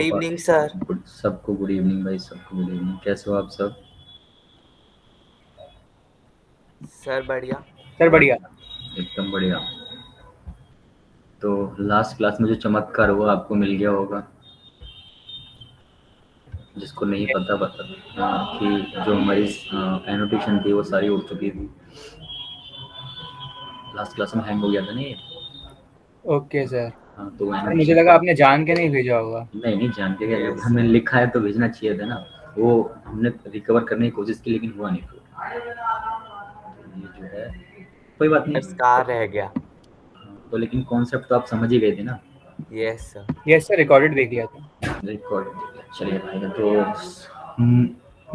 Evening sir. सबको good evening भाई, सबको गुड इवनिंग। कैसे हो आप सब? सर बढ़िया। सर बढ़िया। एकदम बढ़िया। तो लास्ट क्लास में जो चमत्कार हुआ आपको मिल गया होगा। जिसको नहीं पता कि जो हमारी एनोटेशन थी वो सारी उड़ चुकी थी। लास्ट क्लास में हैंग हो गया था नहीं। Okay sir. हाँ, तो सर मुझे एनोटेशन लगा आपने जान के नहीं भेजा होगा। नहीं जान के क्या, जब यस हमने सर। लिखा है तो भेजना चाहिए था ना। वो हमने रिकवर करने की कोशिश की लेकिन हुआ नहीं। ये जो है कोई बात नहीं। स्कार रह गया। तो लेकिन कॉन्सेप्ट तो आप समझ ही गए थे ना। Yes sir. Yes sir, recorded देख लिया था। रिकॉर्ड। चलिए भाई, तो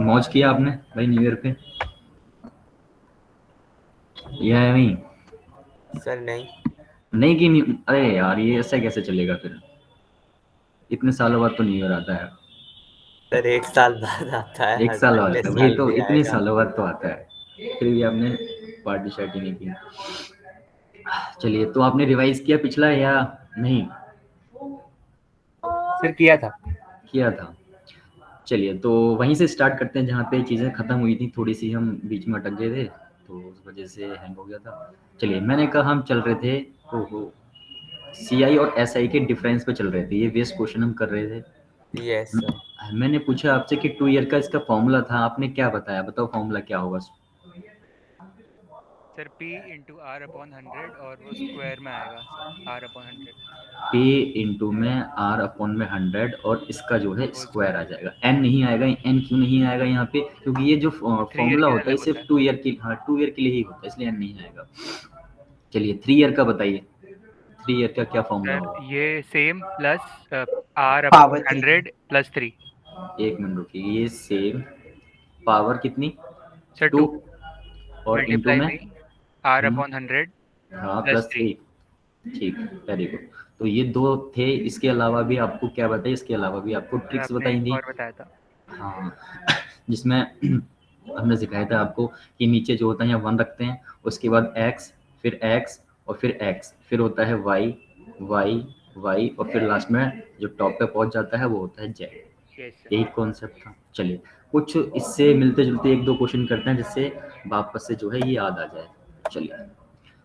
मौज किया आपने भाई न्यू ईयर पे? यह है नहीं? सर नहीं। नहीं कि नहीं, अरे यार ये ऐसा कैसे चलेगा फिर? इतने सालों बाद तो न्यू ईयर आता है। सर एक साल बाद आता है, एक साल बाद अगले आता है, वही साल तो भी इतने आएगा। सालों बाद तो आता है। फिर भी आपने पार्टी शार्टी नहीं की। चलिए, तो आपने रिवाइज किया पिछला या नहीं? सर किया था। किया था। चलिए, तो वहीं से स्टार्ट करते हैं जहाँ पे चीज़ें ख़त्म हुई थी। थोड़ी सी हम बीच में अटक गए थे तो उस वजह से हैंग हो गया था। चलिए, मैंने कहा हम चल रहे थे ओहो सीआई और एसआई के डिफरेंस पे चल रहे थे। ये बेस क्वेश्चन हम कर रहे थे। Yes sir. मैंने पूछा आपसे कि 2 ईयर का इसका फॉर्मूला था, आपने क्या बताया? बताओ फॉर्मूला क्या होगा? Sir P into R upon 100 और वो स्क्वायर में आएगा सर आर अपॉन 100 पे इंटू में आर अपॉन में 100 और इसका जो है होल स्क्वायर आ स्क्वायर। जाएगा। एन नहीं आएगा। एन क्यों नहीं आएगा यहाँ पे? क्योंकि ये जो 3 ईयर फॉर्मूला के लिए होता है अलग होता सिर्फ है। 2 ईयर के, हाँ 2 ईयर के लिए ही होता है, इसलिए एन नहीं आएगा। चलिए, 3 ईयर का बताइए। 3 ईयर का क्या फॉर्मूला सर होगा? ये same plus R power upon 3। 100 plus 3। एक मिनट रुकिए। ये सेम पावर कितनी? सर 2 2 और इंटू मल्टीप्लाई में में आर अपॉन 100 हाँ प्लस प्लस 3। 3। ठीक, वेरी गुड। तो ये दो थे। इसके अलावा भी आपको क्या बताइए? इसके अलावा भी आपको सर ट्रिक्स आपने बताई एक थी। और बताया था। हाँ, जिसमें हमने सिखाया था आपको कि नीचे जो होता है यहाँ 1 रखते हैं, उसके बाद एक्स, फिर एक्स और फिर एक्स, फिर होता है वाई, वाई, वाई और फिर लास्ट में जो टॉप पे पहुंच जाता है वो होता है जेड। Yes sir. यही कॉन्सेप्ट था। चलिए, कुछ इससे मिलते जुलते एक दो क्वेश्चन करते हैं जिससे वापस से जो है ये याद आ जाए। चलिए,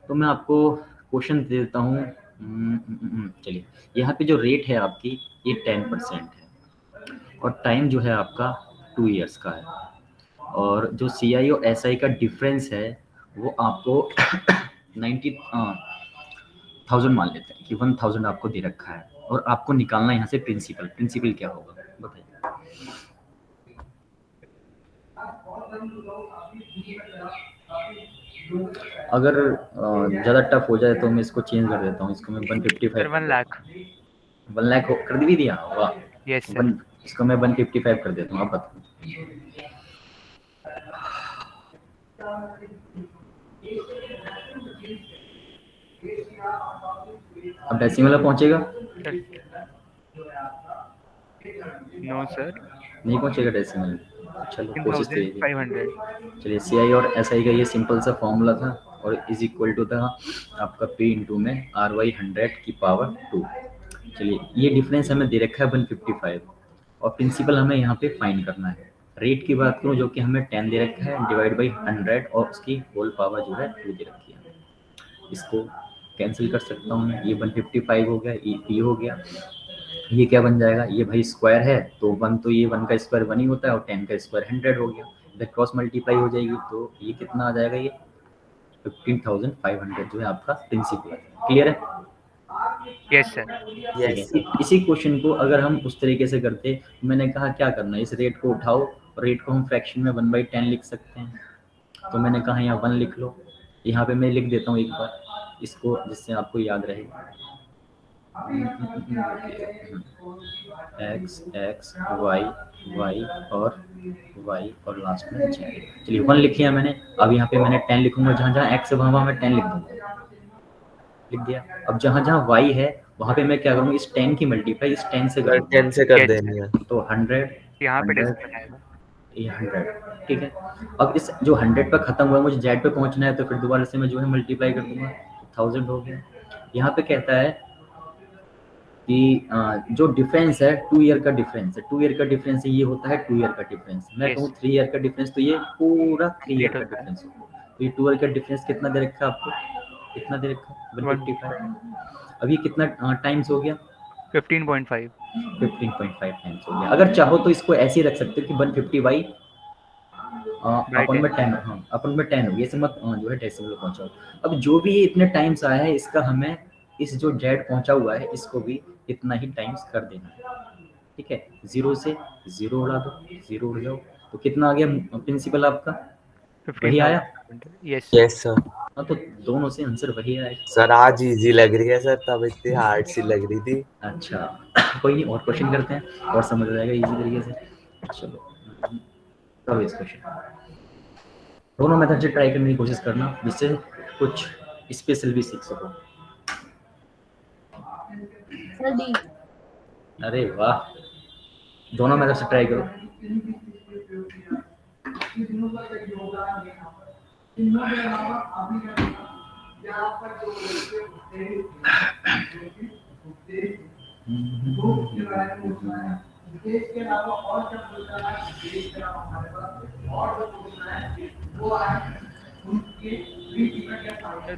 तो मैं आपको क्वेश्चन दे देता हूँ। चलिए, यहाँ पे जो रेट है आपकी ये 10% है और टाइम जो है आपका 2 ईयर्स का है। और जो सी आई और एस आई का डिफरेंस है वो आपको 90,000 मान लेते हैं कि 1,000 आपको दे रखा है और आपको निकालना है यहाँ से प्रिंसिपल। प्रिंसिपल क्या होगा बताइए? अगर ज़्यादा टफ हो जाए तो मैं इसको चेंज कर देता हूँ। इसको मैं 155 सर कर 1 देता लाख। हूँ। 1 लाख कर भी दिया? यस वाह। सर। इसको मैं 155 कर देता हूँ। आप बताओ। अब डेसिमल में पहुंचेगा? Sir no sir. नहीं पहुंचेगा डेसिमल में। चलो, कोशिश तो यही है। 1500। चलिए, सी आई और एस आई का ये सिंपल सा फॉर्मूला था और इज इक्वल टू था आपका पी इंटू में आर वाई 100 की पावर 2। चलिए, ये डिफरेंस हमें दे रखा है 155 और प्रिंसिपल हमें यहाँ पे फाइंड करना है। रेट की बात करूँ जो कि हमें 10 दे रखा है डिवाइड बाई 100 और उसकी होल पावर जो है 2 दे रखी है। इसको कैंसिल कर सकता हूँ मैं। ये 155 हो गया, ये हो गया। ये क्या बन जाएगा? ये भाई स्क्वायर है तो 1, तो ये 1 का स्क्वायर 1 ही होता है और 10 का स्क्वायर 100 हो गया। इधर क्रॉस मल्टीप्लाई हो जाएगी तो ये कितना आ जाएगा? ये 15,500 जो है आपका प्रिंसिपल है। क्लियर है? Yes sir. ठीक है। Yes sir. इसी क्वेश्चन को अगर हम उस तरीके से करते, मैंने कहा क्या करना है, इस रेट को उठाओ और रेट को हम फ्रैक्शन में 1/10 लिख सकते हैं। तो मैंने कहा यहाँ 1 लिख लो। यहाँ पे मैं लिख देता हूँ एक बार इसको जिससे आपको याद रहे। एक्स एक्स वाई वाई और लास्ट में जेड। चलिए, 1 लिख लिया मैंने। अब यहाँ पे मैंने 10 लिखूंगा। जहाँ जहाँ एक्स है वहाँ वहाँ मैं 10 लिख दूंगा। लिख दिया। अब जहाँ जहाँ वाई है वहाँ पे मैं क्या करूँगा? इस 10 की मल्टीप्लाई इस 10 से सर करूँगा। 10 से कर यस सर। देनी है। तो 100, यहाँ पे 100, डेसिमल आएगा। ये 100। ठीक है। अब इस जो 100 पर खत्म हुआ, मुझे जेड पे पहुंचना है तो फिर दोबारा से मैं जो है मल्टीप्लाई कर दूंगा। 1000 हो गया। यहाँ पे कहता है कि जो डिफरेंस है 2 ईयर का डिफरेंस है, 2 ईयर का डिफरेंस ये होता है 2 ईयर का डिफरेंस। मैं Yes. कहूँ 3 ईयर का डिफरेंस तो ये पूरा 3 ईयर Eight का होता है। डिफरेंस होगा। तो ये 2 ईयर का डिफरेंस कितना दे रखा है आपको? कितना दे रखा है? 155। अब ये कितना टाइम्स हो गया? 15.5। 15.5 टाइम्स हो गया। अगर चाहो तो इसको ऐसे ही रख सकते हो कि 150 बाई By अपन में 10, हाँ अपन में 10 हो गया, इसे मत जो है डेसिमल पहुंचाओ। अब जो भी ये इतने टाइम्स आया है इसका हमें इस जो जेड पहुंचा हुआ है इसको भी इतना ही टाइम्स कर देना है, ठीक है। 0 से 0 उड़ा दो, 0 उड़ जाओ, तो कितना आ गया प्रिंसिपल आपका? वही आया? 15,500। Yes. Yes sir. हाँ तो दोनों से आंसर वही आया। सर आज इजी लग रही है सर, तब इतनी हार्ड सी लग रही थी। अच्छा कोई नहीं, और क्वेश्चन करते हैं और समझ आ जाएगा इजी तरीके से। चलो करो इस क्वेश्चन। दोनों मेथड से ट्राई करने की कोशिश करना जिससे कुछ स्पेशल भी सीख सको। अरे वाह, दोनों मेथड से ट्राई करो।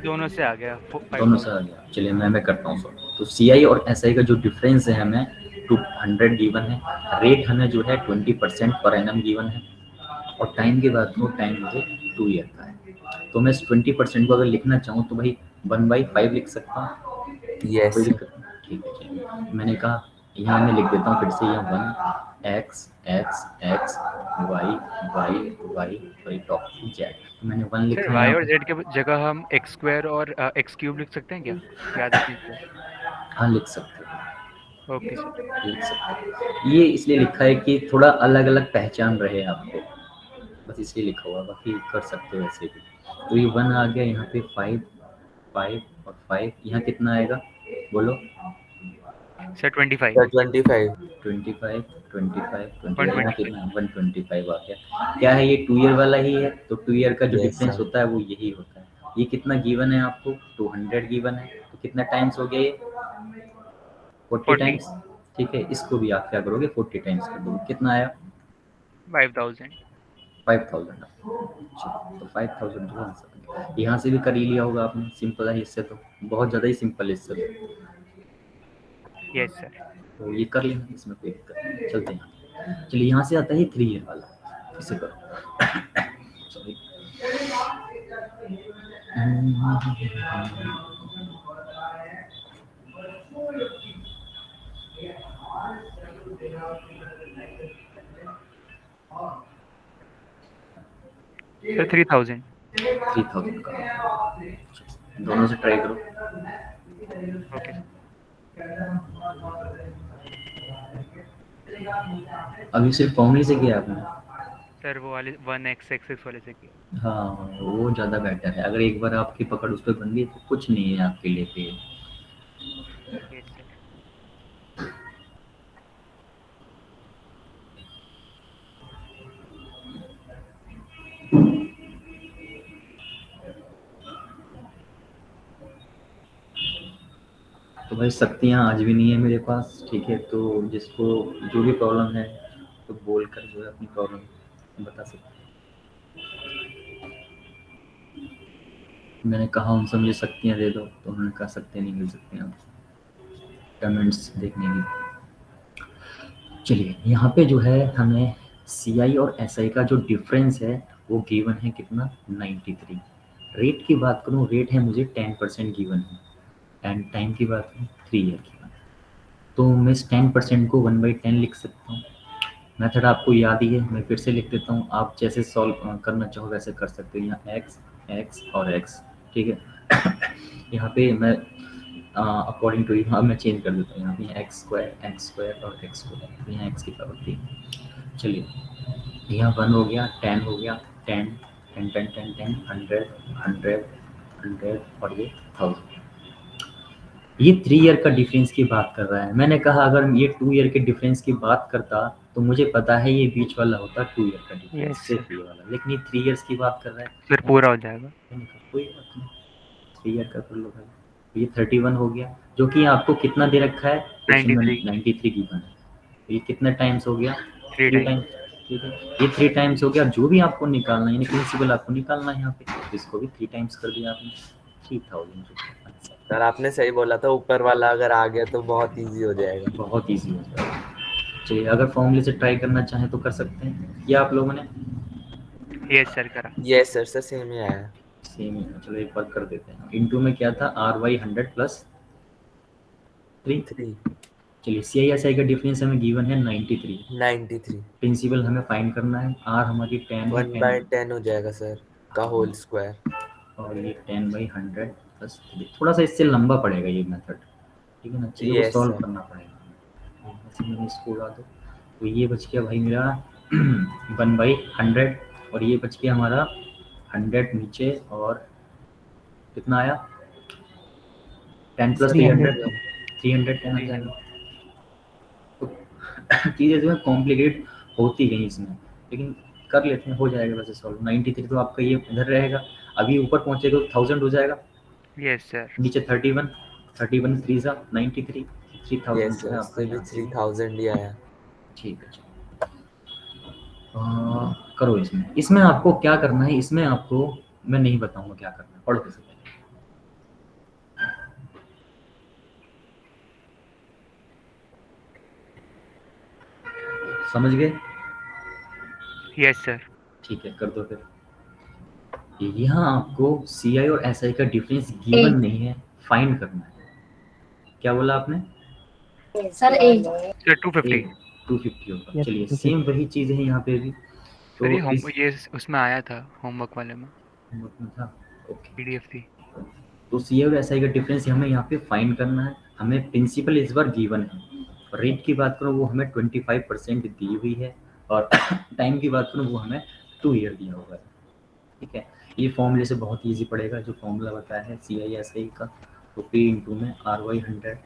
दोनों से आ गया। दोनों से आ गया। चलिए मैं करता हूँ सॉल्व। तो CI और SI का जो डिफरेंस है हमें 200 गिवन है, रेट हमें जो है 20% पर एनम गिवन है, और टाइम की बात करूँ टाइम मुझे 2 ईयर का है। तो मैं इस 20% को अगर लिखना चाहूँ तो भाई 1/5 लिख सकता हूँ। यस कोई दिक्कत नहीं, ठीक है। चलिए मैंने कहा यहाँ मैं लिख देता हूँ फिर से, यहाँ 1 x x x y y y y top Z. तो मैंने 1 सर लिखा y यहाँ और पे। z के जगह हम x स्क्वायर और x क्यूब लिख सकते हैं क्या, याद रखने के लिए? हाँ लिख सकते हो, ओके सर। लिख सकते हो। ये इसलिए लिखा है कि थोड़ा अलग अलग पहचान रहे आपको, बस इसलिए लिखा हुआ, बाकी कर सकते हो ऐसे भी। तो ये 1 आ गया यहाँ पे, 5 5 और 5, यहाँ कितना आएगा बोलो? सर 25। सर 25। 25 25 25, यहाँ 125। कितना 125 आ गया। क्या है ये 2 ईयर वाला ही है, तो 2 ईयर का जो Yes, डिफरेंस sir. होता है वो यही होता है। ये कितना गिवन है आपको? 200 गिवन है, तो कितना टाइम्स हो गया ये? 40 टाइम्स, ठीक है। इसको भी आप क्या करोगे? 40 टाइम्स कर दोगे, कितना आया? 5000। 5000। तो 5000 जो आंसर यहाँ से भी कर ही लिया होगा आपने, सिंपल है इससे, तो बहुत ज़्यादा ही सिंपल है इससे यस सर। तो ये कर लेना, इसमें कोई दिक्कत नहीं। चलते हैं, चलिए यहाँ से आता है 3 ईयर वाला, इसे करो। Sorry, sir 3000। 3000 का दोनों से ट्राई करो। ओके। अभी सिर्फ फॉर्मूले से किया आपने? सर वो वाले 1x वाले से किया। हाँ वो ज़्यादा बेटर है, अगर एक बार आपकी पकड़ उस पर बन गई तो कुछ नहीं है आपके लिए फिर। Yes sir. तो भाई शक्तियाँ आज भी नहीं है मेरे पास, ठीक है। तो जिसको जो भी प्रॉब्लम है तो बोल कर जो है अपनी प्रॉब्लम बता सकते हैं। मैंने कहा उनसे मुझे शक्तियाँ दे दो, तो उन्होंने कहा शक्तियाँ नहीं मिल सकती आपको, कमेंट्स देखने की। चलिए यहाँ पे जो है हमें CI और SI का जो डिफरेंस है वो गिवन है कितना? 93। रेट की बात करूँ, रेट है मुझे 10% गिवन है, एंड टाइम की बात करूँ 3 ईयर की, तो मैं इस 10% को 1/10 लिख सकता हूँ। मेथड आपको याद ही है, मैं फिर से लिख देता हूँ, आप जैसे सॉल्व करना चाहो वैसे कर सकते हो। यहाँ x x और x, ठीक है। यहाँ पे मैं अकॉर्डिंग टू यहाँ मैं चेंज कर देता हूँ, यहाँ पे x स्क्वायर और x स्क्वायर, तो यहाँ x की पावर 3। चलिए यहाँ 1 हो गया, 10 हो गया, 10 10 10 10 10 100 100 100 और ये 1000। ये 3 ईयर का डिफरेंस की बात कर रहा है। मैंने कहा अगर ये 2 ईयर के डिफरेंस की बात करता तो मुझे पता है ये बीच वाला होता 2 ईयर का डिफरेंस, यस सिर्फ ये वाला, लेकिन ये 3 ईयर्स की बात कर रहा है। सर पूरा हो जाएगा। मैंने कहा कोई बात नहीं, 3 ईयर का कर लो भाई। ये 31 हो गया, जो कि आपको कितना दे रखा है, 93 93 गिवन है। ये कितना टाइम्स हो गया, 3 3 टाइम्स। टाइम्स, ठीक है। ये 3 टाइम्स हो गया। जो भी आपको निकालना है, यानी प्रिंसिपल आपको निकालना है यहाँ पे, तो इसको भी 3 टाइम्स कर दिया आपने, 3000 रुपये। सर आपने सही बोला था, ऊपर वाला अगर आ गया तो बहुत इजी हो जाएगा। बहुत ईजी हो जाएगा। चलिए, अगर फॉर्मूले से ट्राई करना चाहें तो कर सकते हैं। ये आप लोगों ने यस सर करा। यस सर सेम ही आया। सेम ही है। चलो एक बार कर देते हैं। इनटू में क्या था, RY 100 प्लस 3। 3 चलिए, CISI का डिफरेंस हमें गिवन है 93। 93 प्रिंसिपल हमें फाइंड करना है। R हमारी 10 है, 1/10 हो जाएगा सर का होल स्क्वायर। और ये 10/100 प्लस 3। थोड़ा सा इससे लंबा पड़ेगा ये मेथड, ठीक है ना। चलिए वो यस सॉल्व सर। करना पड़ेगा। ऐसे मैंने इसको उड़ा दो, तो ये बच गया भाई मेरा 1/100, और ये बच गया हमारा 100 नीचे, और कितना आया, 10 प्लस 300, 310 आ जाएगा। तो चीज़ें जो है कॉम्प्लिकेट होती गई इसमें, लेकिन कर लेते हैं, हो जाएगा वैसे सॉल्व। 93 तो आपका ये इधर रहेगा, अभी ऊपर पहुंचेगा तो 1000 हो जाएगा, यस सर। नीचे 31, 31 3 सा 93, 3000 यस जो है सर, आपका इससे भी यहाँ से। 3000 ही आया। ठीक है, चलो करो। इसमें आपको क्या करना है, इसमें आपको मैं नहीं बताऊंगा क्या करना है, पढ़ के सकते। समझ गए? Yes sir. ठीक है, कर दो फिर। यहाँ आपको CI और SI का डिफरेंस गिवन नहीं है, फाइंड करना है। क्या बोला आपने सर? सर 250। 250 होगा। चलिए, सेम वही चीज़ है यहाँ पे भी। सर तो ये उसमें आया था होमवर्क वाले में, था, ओके। PDF थी। तो CI और SI का डिफरेंस हमें यहाँ पे फाइंड करना है। हमें प्रिंसिपल इस बार गिवन है। रेट की बात करूँ वो हमें 25% दी हुई है, और टाइम की बात करूँ वो हमें 2 ईयर दिया हुआ है, ठीक है। ये फॉर्मूले से बहुत इजी पड़ेगा, जो फॉर्मूला बताया है CISI का, तो P इंटू में RY 100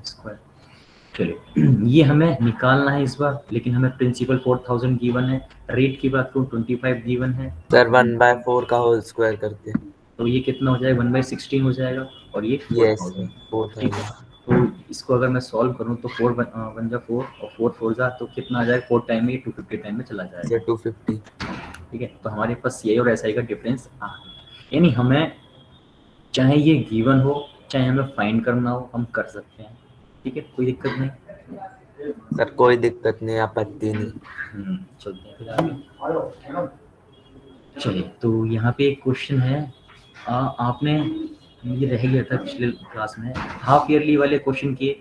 स्क्वायर। चलिए, ये हमें निकालना है इस बार, लेकिन हमें प्रिंसिपल 4000 गिवन है, रेट की बात करूँ 25 गिवन है। सर 1/4 का होल स्क्वायर करते हैं। तो ये कितना हो जाएगा, 1/16 हो जाएगा, और ये यस 4000, ठीक 4000। है। तो इसको अगर मैं सॉल्व करूँ तो 4 1 जा 4 और 4 4 जा, तो कितना आ जाएगा, 4 टाइम में 250 टाइम में चला जाएगा, 250। ठीक है। तो हमारे पास CI और SI का डिफरेंस आ गया, यानी हमें चाहे ये गिवन हो चाहे हमें फाइंड करना हो, हम कर सकते हैं, ठीक है, कोई दिक्कत नहीं। सर कोई दिक्कत नहीं, आपत्ति नहीं। चलते हैं फिर आगे। चलिए, तो यहाँ पे एक क्वेश्चन है, आपने ये रह गया था पिछले क्लास में, हाफ ईयरली वाले क्वेश्चन किए,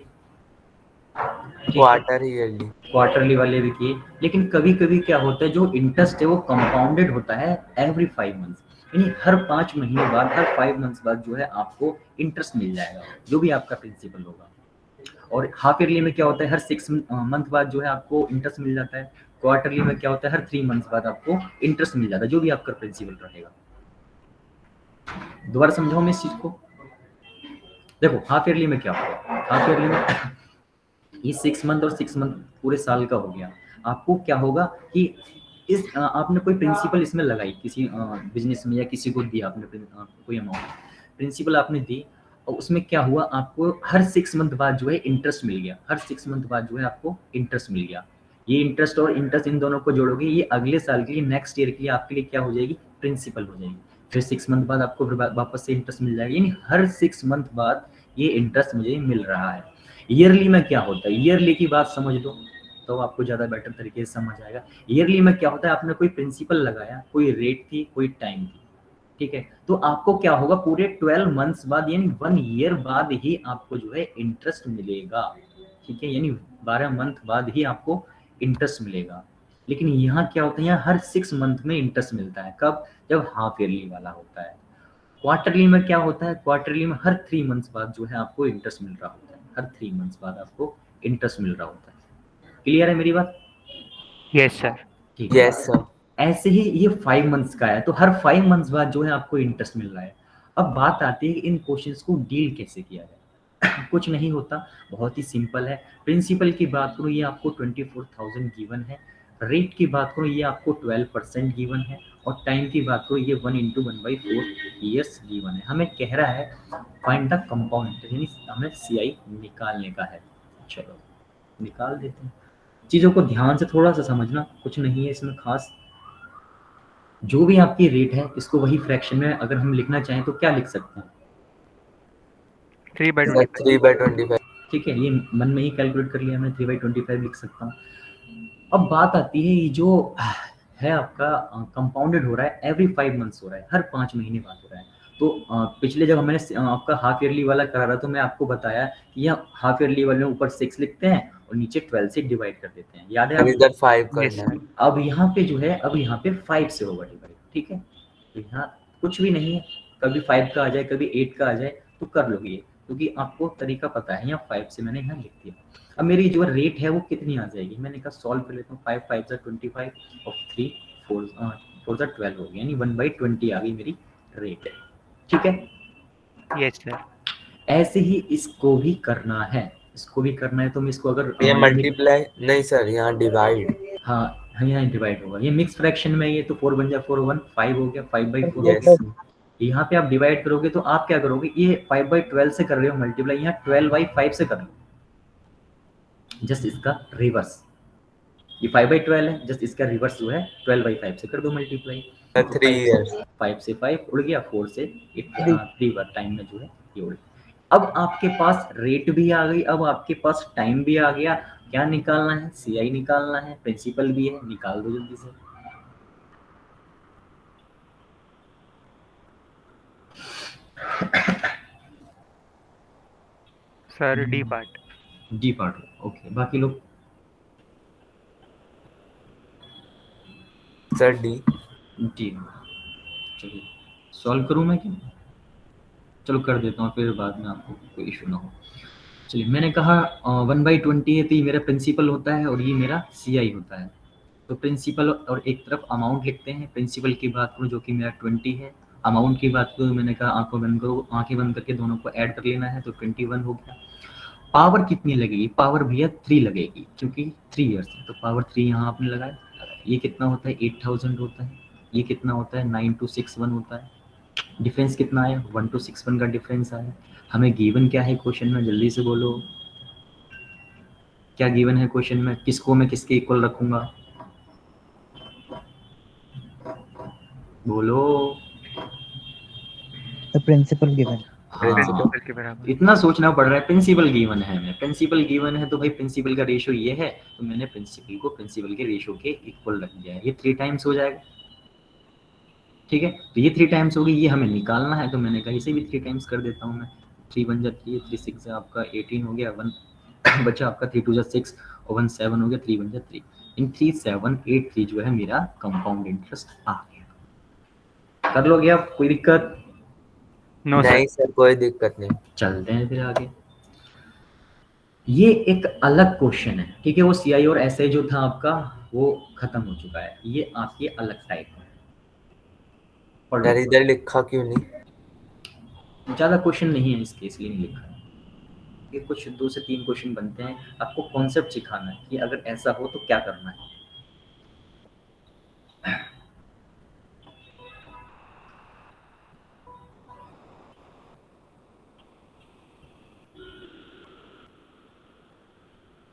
क्वार्टर ईयरली, क्वार्टरली वाले भी किए, लेकिन कभी कभी क्या होता है, जो इंटरेस्ट है वो कंपाउंडेड होता है एवरी 5 मंथ्स, यानी हर 5 महीने बाद, हर 5 मंथ्स बाद जो है आपको इंटरेस्ट मिल जाएगा, जो भी आपका प्रिंसिपल होगा। और हाफ ईयरली में क्या होता है, हर 6 मंथ बाद जो है आपको इंटरेस्ट मिल जाता है। क्वार्टरली में क्या होता है, हर 3 मंथ्स बाद आपको इंटरेस्ट मिल जाता है, जो भी आपका प्रिंसिपल रहेगा। दोबारा समझाओ मैं इस चीज को। देखो, हाफ ईयरली में क्या होगा, हाफ ईयरली में ये 6 मंथ और 6 मंथ पूरे साल का हो गया। आपको क्या होगा कि इस आपने कोई प्रिंसिपल इसमें लगाई, किसी बिजनेस में, या किसी को दिया आपने कोई अमाउंट, प्रिंसिपल आपने दी, और उसमें क्या हुआ, आपको हर 6 मंथ बाद जो है इंटरेस्ट मिल गया, हर 6 मंथ बाद जो है आपको इंटरेस्ट मिल गया। ये इंटरेस्ट और इंटरेस्ट इन दोनों को जोड़ोगे, ये अगले साल के लिए, नेक्स्ट ईयर के लिए आपके लिए क्या हो जाएगी, प्रिंसिपल हो जाएगी। फिर 6 मंथ बाद आपको फिर वापस से इंटरेस्ट मिल जाएगा, यानी हर 6 मंथ बाद ये इंटरेस्ट मुझे मिल रहा है। ईयरली में क्या होता है, ईयरली की बात समझ लो तो आपको ज़्यादा बेटर तरीके से समझ आएगा। ईयरली में क्या होता है, आपने कोई प्रिंसिपल लगाया, कोई रेट थी, कोई टाइम थी, ठीक है, तो आपको क्या होगा, पूरे 12 मंथ्स बाद, यानी 1 ईयर बाद ही आपको जो है इंटरेस्ट मिलेगा, ठीक है, यानी 12 मंथ बाद ही आपको इंटरेस्ट मिलेगा। लेकिन यहाँ क्या होता है, यहाँ हर 6 मंथ में इंटरेस्ट मिलता है। कब, जब हाफ ईयरली वाला होता है। क्वार्टरली में क्या होता है, क्वार्टरली में हर 3 मंथ्स बाद जो है आपको इंटरेस्ट मिल रहा होता है, हर 3 मंथ्स बाद आपको इंटरेस्ट मिल रहा होता है। क्लियर है मेरी बात? Yes sir. ठीक है। Yes sir. ऐसे ही ये 5 मंथ्स का है, तो हर 5 मंथ्स बाद जो है आपको इंटरेस्ट मिल रहा है। अब बात आती है कि इन क्वेश्चंस को डील कैसे किया जाए। कुछ नहीं होता, बहुत ही सिंपल है। प्रिंसिपल की बात करूँ, ये आपको 24,000 गिवन है। रेट की बात करूँ, ये आपको 12% गिवन है, और टाइम की बात करो, ये 1 × 1/4 ईयर्स गिवन है। हमें कह रहा है फाइंड द कंपाउंड, यानी हमें CI निकालने का है। चलो निकाल देते हैं। चीज़ों को ध्यान से थोड़ा सा समझना, कुछ नहीं है इसमें खास। जो भी आपकी रेट है इसको वही फ्रैक्शन में अगर हम लिखना चाहें तो क्या लिख सकते हैं? 3/25। 3/25। ठीक है, ये मन में ही कैलकुलेट कर लिया, मैं 3/25 लिख सकता हूँ। अब बात आती है ये जो है आपका कंपाउंडेड हो रहा है, एवरी 5 मंथ्स हो रहा है, हर 5 महीने बाद हो रहा है। तो पिछले जब मैंने आपका हाफ ईयरली वाला करा रहा तो मैं आपको बताया कि यह हाफ ईयरली वाले में ऊपर 6 लिखते हैं और नीचे 12 से डिवाइड कर देते हैं, याद है और आपको? इधर 5 यस करना है। अब यहाँ पे जो है, अब यहाँ पे 5 से होगा डिवाइड, ठीक है। तो यहाँ कुछ भी नहीं है, कभी 5 का आ जाए कभी 8 का आ जाए तो कर लोगे ये, क्योंकि आपको तरीका पता है। यहाँ 5 से मैंने यहाँ लिख दिया। अब मेरी जो रेट है वो कितनी आ जाएगी, मैंने कहा सॉल्व कर लेता हूँ। 5 × 5 = 25 और 3 4 = 12 हो गया, यानी 1/20 आ गई मेरी रेट, ठीक है। Yes sir. ऐसे ही इसको भी करना है, इसको भी करना है। तो मैं इसको अगर ये मल्टीप्लाई नहीं सर, यहाँ डिवाइड। हाँ यहाँ डिवाइड होगा, ये मिक्स फ्रैक्शन में ये तो 4 बन जाए 4 1 5 हो गया, 5/4 हो यस गया। यहाँ पे आप डिवाइड करोगे तो आप क्या करोगे, ये 5/12 से कर रहे हो मल्टीप्लाई, यहाँ 12/5 से कर लो, जस्ट इसका रिवर्स। ये 5/12 है, जस्ट इसका रिवर्स जो है 12/5 से कर दो मल्टीप्लाई। 3 years। 5 से 5 उड़ गया, 4 से 3 बार टाइम में जो है ये उड़ गया। अब आपके पास रेट भी आ गई, अब आपके पास टाइम भी आ गया। क्या निकालना है, CI निकालना है, प्रिंसिपल भी है, निकाल दो जल्दी से। Sir D part. D part, okay. बाकी लोग सर डी। डी। चलिए सॉल्व करूँ मैं क्या? चलो कर देता हूँ, फिर बाद में आपको कोई इशू ना हो। चलिए मैंने कहा 1/20 है तो ये मेरा प्रिंसिपल होता है और ये मेरा CI होता है। तो प्रिंसिपल और एक तरफ अमाउंट लिखते हैं। प्रिंसिपल की बात करूँ जो कि मेरा 20 है, अमाउंट की बात करूँ मैंने कहा आंखों बंद करो, आंखें बंद करके दोनों को ऐड कर लेना है, तो 21 हो गया। पावर कितनी लगेगी, पावर भैया 3 लगेगी, क्योंकि 3 ईयर्स है तो पावर 3 यहाँ आपने लगाया। ये कितना होता है, 8000 होता है। ये कितना होता है, 9261 होता है। डिफरेंस कितना आया, 1261 का डिफरेंस आया। हमें गिवन क्या है क्वेश्चन में, जल्दी से बोलो क्या गिवन है क्वेश्चन में, किसको मैं किसके इक्वल रखूंगा, बोलो। The principal given. हाँ प्रिंसिपल के बराबर। इतना सोचना पड़ रहा है, प्रिंसिपल गिवन है हमें, प्रिंसिपल गिवन है तो भाई प्रिंसिपल का रेशो ये है, तो मैंने प्रिंसिपल को प्रिंसिपल के रेशो के इक्वल रख दिया है। ये 3 टाइम्स हो जाएगा, ठीक है। तो ये 3 टाइम्स होगी, ये हमें निकालना है, तो मैंने कहा इसे भी 3 टाइम्स कर देता हूँ मैं। 3 बन जाती है, 3 6 आपका 18 हो गया, 1 बचा आपका 3 2 6 और 1 7 हो गया, 3 बन जा 3। इन 3783 जो है मेरा कंपाउंड इंटरेस्ट आ गया। कर लोगे आप, कोई दिक्कत? No sir. नहीं सर, कोई दिक्कत नहीं। चलते हैं फिर आगे। ये एक अलग क्वेश्चन है, ठीक है। वो CI और SI जो था आपका वो खत्म हो चुका है, ये आपके अलग टाइप है। पढ़ो। यार इधर लिखा क्यों नहीं? ज़्यादा क्वेश्चन नहीं है इसके, इसलिए नहीं लिखा है। ये कुछ 2 से 3 क्वेश्चन बनते हैं, आपको कॉन्सेप्ट सिखाना है कि अगर ऐसा हो तो क्या करना है।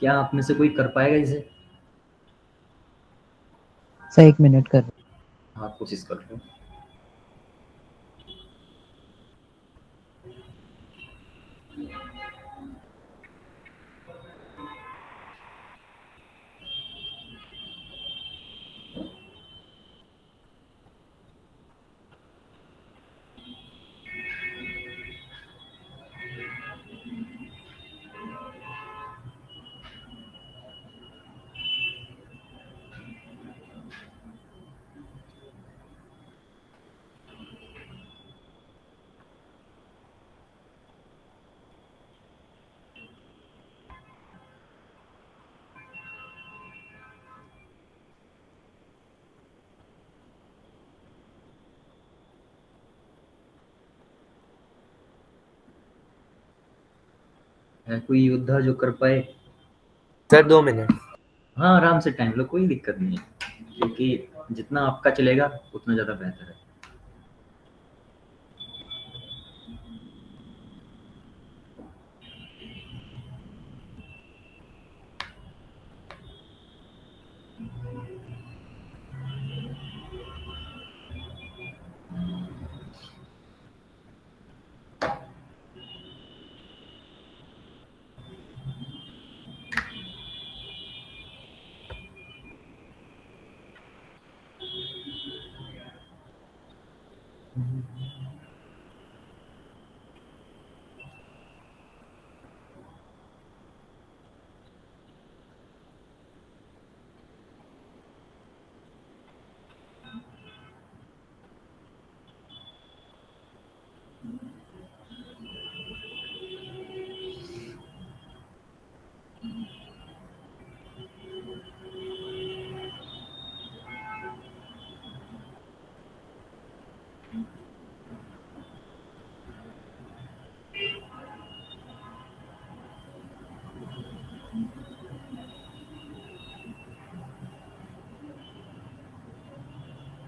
क्या आप में से कोई कर पाएगा इसे? सर 1 मिनट कर। हाँ कोशिश कर लो। है कोई योद्धा जो कर पाए? Sir 2 minute. हाँ आराम से टाइम लो, कोई दिक्कत नहीं है, क्योंकि जितना आपका चलेगा उतना ज़्यादा बेहतर है।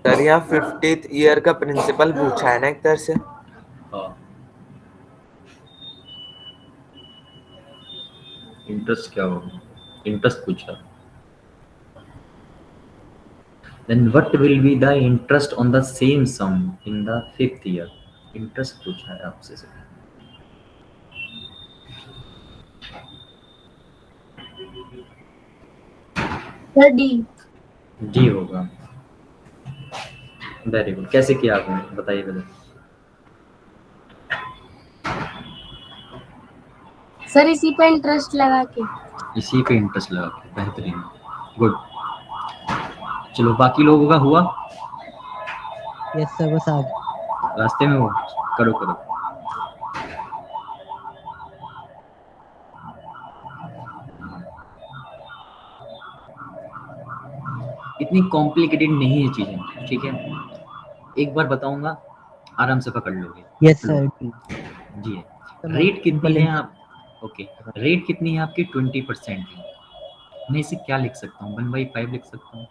सर यहाँ 50th ईयर का प्रिंसिपल पूछा है ना एक तरह से। हाँ, इंटरेस्ट क्या होगा, इंटरेस्ट पूछा। Then what will be the interest on the same sum in the 5th year? Interest पूछा है आपसे सर। डी होगा। Very good. कैसे किया आपने, बताइए पहले। सर इसी पे इंटरेस्ट लगा के। इसी पे इंटरेस्ट लगा के, बेहतरीन, गुड। चलो बाकी लोगों का हुआ, यस सर, बस आ गया। रास्ते में हो, करो करो। इतनी कॉम्प्लिकेटेड नहीं है चीजें, ठीक है। एक बार बताऊंगा, आराम से पकड़ लोगे। यस लो, सर। जी है। रेट कितनी है आप, ओके, रेट कितनी है आपकी, 20% है। मैं इसे क्या लिख सकता हूँ, 1/5 लिख सकता हूँ।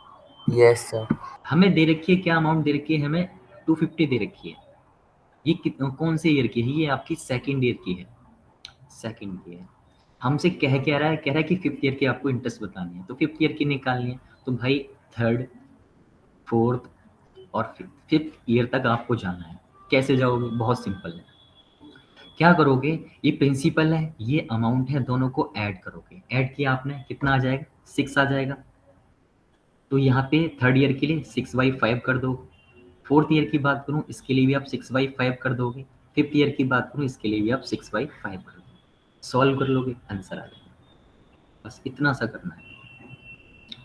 Yes sir. हमें दे रखी है, क्या अमाउंट दे रखी है हमें, 250 दे रखी है। ये कौन से ईयर की है, ये आपकी सेकंड ईयर की है, सेकंड की है। हमसे कह रहा है, कह रहा है कि 5th ईयर की आपको इंटरेस्ट बतानी है, तो 5th ईयर की निकालनी है। तो भाई 3rd, 4th और 5th ईयर तक आपको जाना है। कैसे जाओगे, बहुत सिंपल है। क्या करोगे, ये प्रिंसिपल है, ये अमाउंट है, दोनों को ऐड करोगे। ऐड किया आपने, कितना आ जाएगा, 6 आ जाएगा। तो यहाँ पे 3rd ईयर के लिए 6/5 कर दो। 4th ईयर की बात करूँ, इसके लिए भी आप 6/5 कर दोगे। 5th ईयर की बात करूँ, इसके लिए भी आप 6/5 कर दोगे। सॉल्व कर लोगे, आंसर आ जाएगा। बस इतना सा करना है,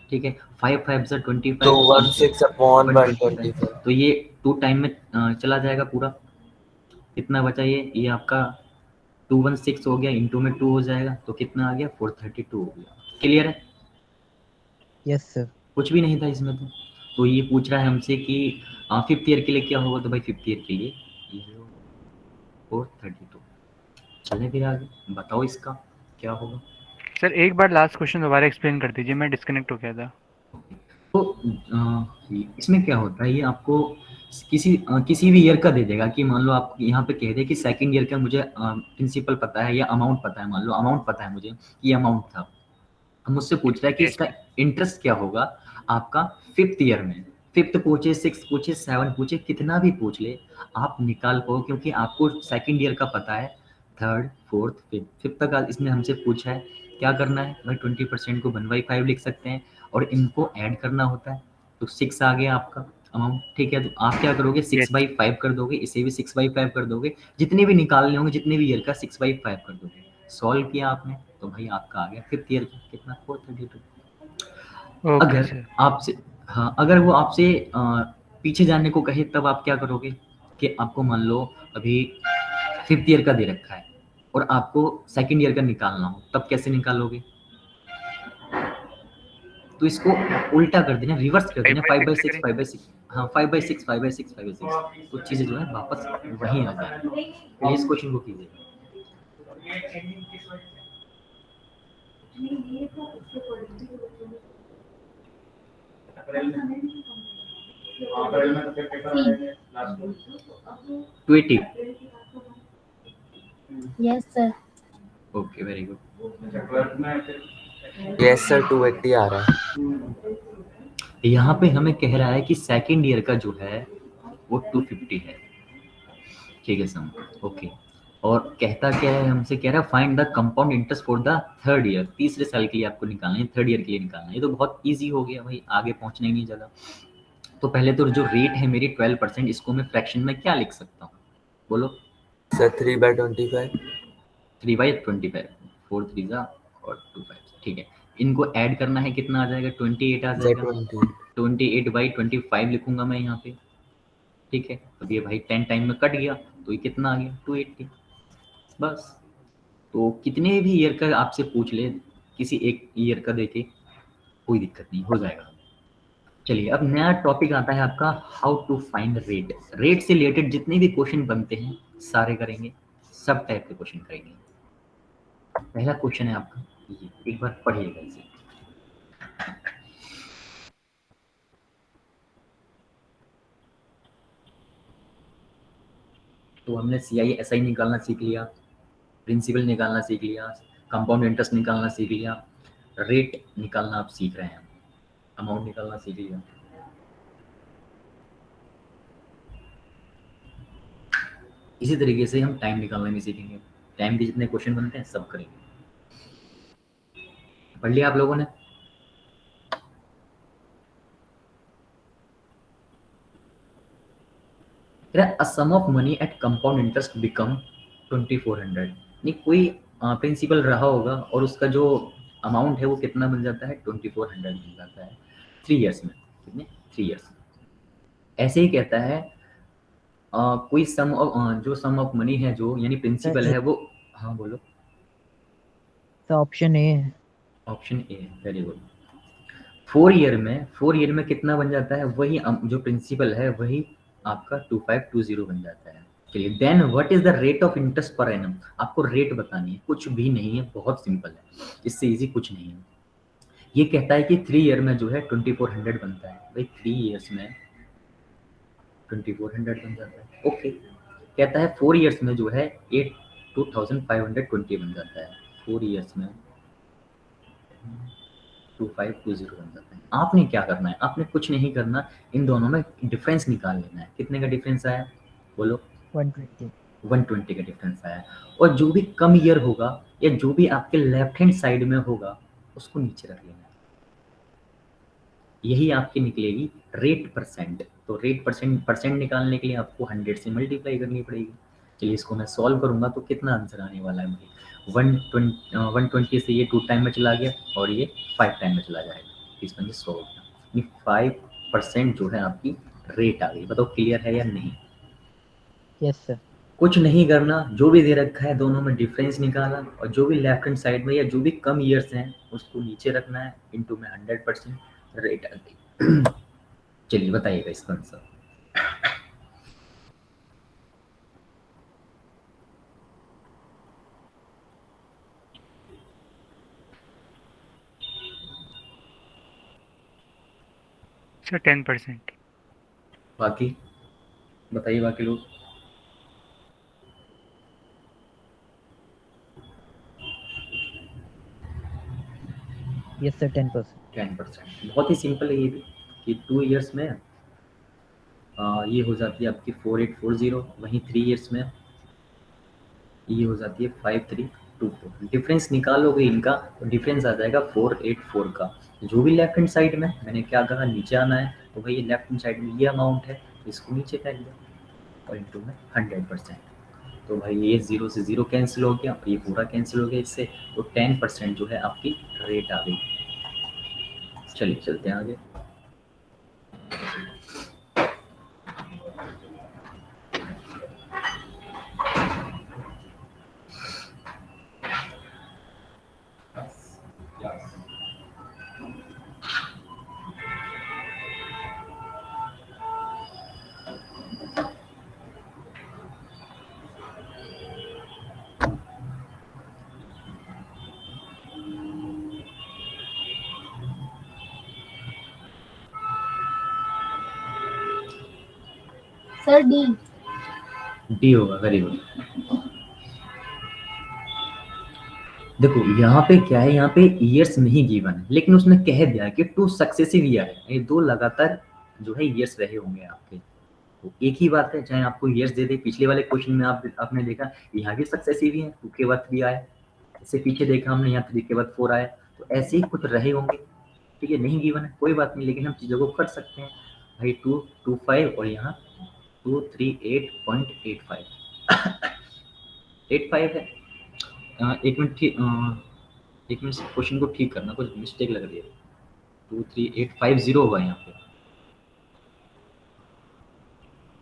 ठीक है। 5 5 से 25, तो 16 अपॉन 125। तो ये 2 टाइम में चला जाएगा पूरा। कितना बचा, ये आपका 216 हो गया, इंटू में 2 हो जाएगा, तो कितना आ गया, 432 हो गया। क्लियर है, यस सर। कुछ भी नहीं था इसमें। तो ये पूछ रहा है हमसे कि 5th ईयर के लिए क्या होगा, तो भाई 5th ईयर के लिए ये 432। चलें फिर आगे, बताओ इसका क्या होगा। सर एक बार लास्ट क्वेश्चन दोबारा एक्सप्लेन कर दीजिए, मैं डिस्कनेक्ट हो गया था। तो इसमें क्या होता है, ये आपको किसी भी ईयर का दे देगा। कि मान लो आप यहाँ पे कह दे कि सेकंड ईयर का मुझे प्रिंसिपल पता है या अमाउंट पता है, मान लो अमाउंट पता है मुझे, ये अमाउंट था। हम मुझसे पूछ रहा है कि इसका इंटरेस्ट क्या होगा आपका 5th ईयर में। 5th पूछे, 6 पूछे, 7 पूछे, कितना भी पूछ ले, आप निकाल पाओ, क्योंकि आपको सेकंड ईयर का पता है। 3rd, 4th, 5th तक इसने हमसे पूछा है। क्या करना है भाई, 20% को 1/5 लिख सकते हैं और इनको ऐड करना होता है। तो 6 आ गया आपका अमाउंट, ठीक है। तो आप क्या करोगे, 6/5 कर दोगे, इसे भी 6/5 कर दोगे, जितने भी निकालने होंगे, जितने भी ईयर का 6/5 कर दोगे। सॉल्व किया आपने, तो भाई आपका आ गया 5th ईयर का कितना, 432। ओके अगर सर। आपसे, हाँ, अगर वो आपसे पीछे जाने को कहे, तब आप क्या करोगे कि आपको मान लो अभी 5th ईयर का दे रखा है और आपको सेकंड ईयर का निकालना हो, तब कैसे निकालोगे। तो इसको उल्टा कर देना, रिवर्स कर देना, 5/6 5/6, हाँ 5/6 5/6 5/6, तो चीजें जो है वापस वहीं आ जाएंगी। प्लीज क्वेश्चन को कीजिए। 280। Yes sir. Okay, very good. Yes sir 280 आ रहा है। यहाँ पे हमें कह रहा है कि सेकेंड ईयर का जो है वो 250 है, ठीक है सम, ओके। और कहता क्या है, हमसे कह रहा है find the compound interest for the third year, तीसरे साल के लिए आपको निकालना है, थर्ड ईयर के लिए निकालना है। ये तो बहुत इजी हो गया भाई, आगे पहुंचना ही नहीं ज़्यादा। तो पहले तो जो रेट है मेरी 12%, इसको मैं फ्रैक्शन में क्या लिख सकता हूँ, बोलो। सर 3/25। 3/25, 4 3 और 2 5, ठीक है। इनको ऐड करना है, कितना आ जाएगा, 28 आ सर जाएगा। 20। 28/25 लिखूंगा मैं यहाँ पे, ठीक है। अब ये भाई 10 टाइम में कट गया, तो ये कितना आ गया, 280, बस। तो कितने भी ईयर का आपसे पूछ ले, किसी एक ईयर का देके कोई दिक्कत नहीं, हो जाएगा। चलिए अब नया टॉपिक आता है आपका, how to find rate. Rate से रिलेटेड जितने भी क्वेश्चन बनते हैं सारे करेंगे, सब टाइप के क्वेश्चन करेंगे। पहला क्वेश्चन है आपका ये, एक बार पढ़िएगा इसे। तो हमने CI SI निकालना सीख लिया, प्रिंसिपल निकालना सीख लिया, कंपाउंड इंटरेस्ट निकालना सीख लिया, रेट निकालना आप सीख रहे हैं, अमाउंट निकालना सीख लिया। इसी तरीके से हम टाइम निकालना भी सीखेंगे, टाइम के जितने क्वेश्चन बनते हैं सब करेंगे। पढ़ लिया आप लोगों ने? A sum of money at compound interest become 2400। नहीं, कोई प्रिंसिपल रहा होगा और उसका जो अमाउंट है वो कितना बन जाता है, 2400 बन जाता है 3 ईयर्स में। कितने, 3 ईयर्स में। ऐसे ही कहता है कोई सम ऑफ जो सम ऑफ मनी है जो, यानी प्रिंसिपल है वो, हाँ बोलो। तो ऑप्शन ए है। Option A, very good. 4 year में कितना बन जाता है, वही जो प्रिंसिपल है वही आपका 2520 बन जाता है। चलिए, then what is the rate of interest per annum. आपको रेट बतानी है, कुछ भी नहीं है, बहुत सिंपल है, इससे इजी कुछ नहीं है। ये कहता है कि 3 ईयर में जो है 2400 बनता है, भाई 3 ईयर्स में 2400 बन जाता है, ओके। कहता है 4 ईयर्स में जो है 2520 बन जाता है, 4 ईयर्स में 2520 बन जाता है। आपने क्या करना है, आपने कुछ नहीं करना, इन दोनों में डिफरेंस निकाल लेना है। कितने का डिफरेंस आया, बोलो। 120। 120 का डिफरेंस आया। और जो भी कम ईयर होगा या जो भी आपके लेफ्ट हैंड साइड में होगा उसको नीचे रख लेना है, यही आपकी निकलेगी रेट परसेंट। तो रेट परसेंट निकालने के लिए आपको 100 से मल्टीप्लाई करनी पड़ेगी। चलिए, इसको मैं सॉल्व करूंगा तो कितना आंसर आने वाला है मुझे, 120 से ये 2 टाइम में चला गया और ये 5 टाइम में चला जाएगा, इस पंजे 100 होगा। 5% जो है आपकी रेट आ गई। बताओ क्लियर है या नहीं? Yes sir. कुछ नहीं करना, जो भी दे रखा है दोनों में डिफरेंस निकाला, और जो भी लेफ्ट हैंड साइड में या जो भी कम ईयर्स हैं उसको नीचे रखना है, इनटू में 100% रेट आ गई। चलिए बताइएगा इसका आंसर। सर 10%। बाकी बताइए, बाकी लोग। Yes sir 10%। 10%, बहुत ही सिंपल है ये भी, कि 2 ईयर्स में ये हो जाती है आपकी 4840, वहीं 3 ईयर्स में ये हो जाती है 5324। डिफरेंस निकालोगे इनका तो डिफरेंस आ जाएगा 484 का। जो भी लेफ्ट हैंड साइड में, मैंने क्या कहा, नीचे आना है, तो भाई लेफ्ट हैंड साइड में ये अमाउंट है, तो इसको नीचे फेंक दो, और इंटू में 100%। तो भाई ये 0 से 0 कैंसिल हो गया, ये पूरा कैंसिल हो गया इससे, तो 10% जो है आपकी रेट आ गई। चलिए चलते हैं आगे। Sir D. डी होगा, वेरी गुड। देखो यहाँ पे क्या है, यहाँ पे ईयर्स नहीं गिवन है, लेकिन उसने कह दिया है कि 2 सक्सेसिव ईयर है, ये 2 लगातार जो है ईयर्स रहे होंगे आपके। तो एक ही बात है, चाहे आपको ईयर्स दे दे। पिछले वाले क्वेश्चन में आपने देखा यहाँ भी सक्सेसिव ही है, 2 के बाद 3 आया। इससे पीछे देखा हमने, यहाँ 3 के बाद 4 आया। तो ऐसे ही कुछ रहे होंगे, ठीक है। नहीं गिवन है कोई बात नहीं, लेकिन हम चीज़ों को कर सकते हैं भाई। 2 2 5 और यहाँ 238.85 85 है। एक मिनट एक मिनट क्वेश्चन को ठीक करना, कुछ मिस्टेक लग रही है। 23850 होगा यहाँ पे,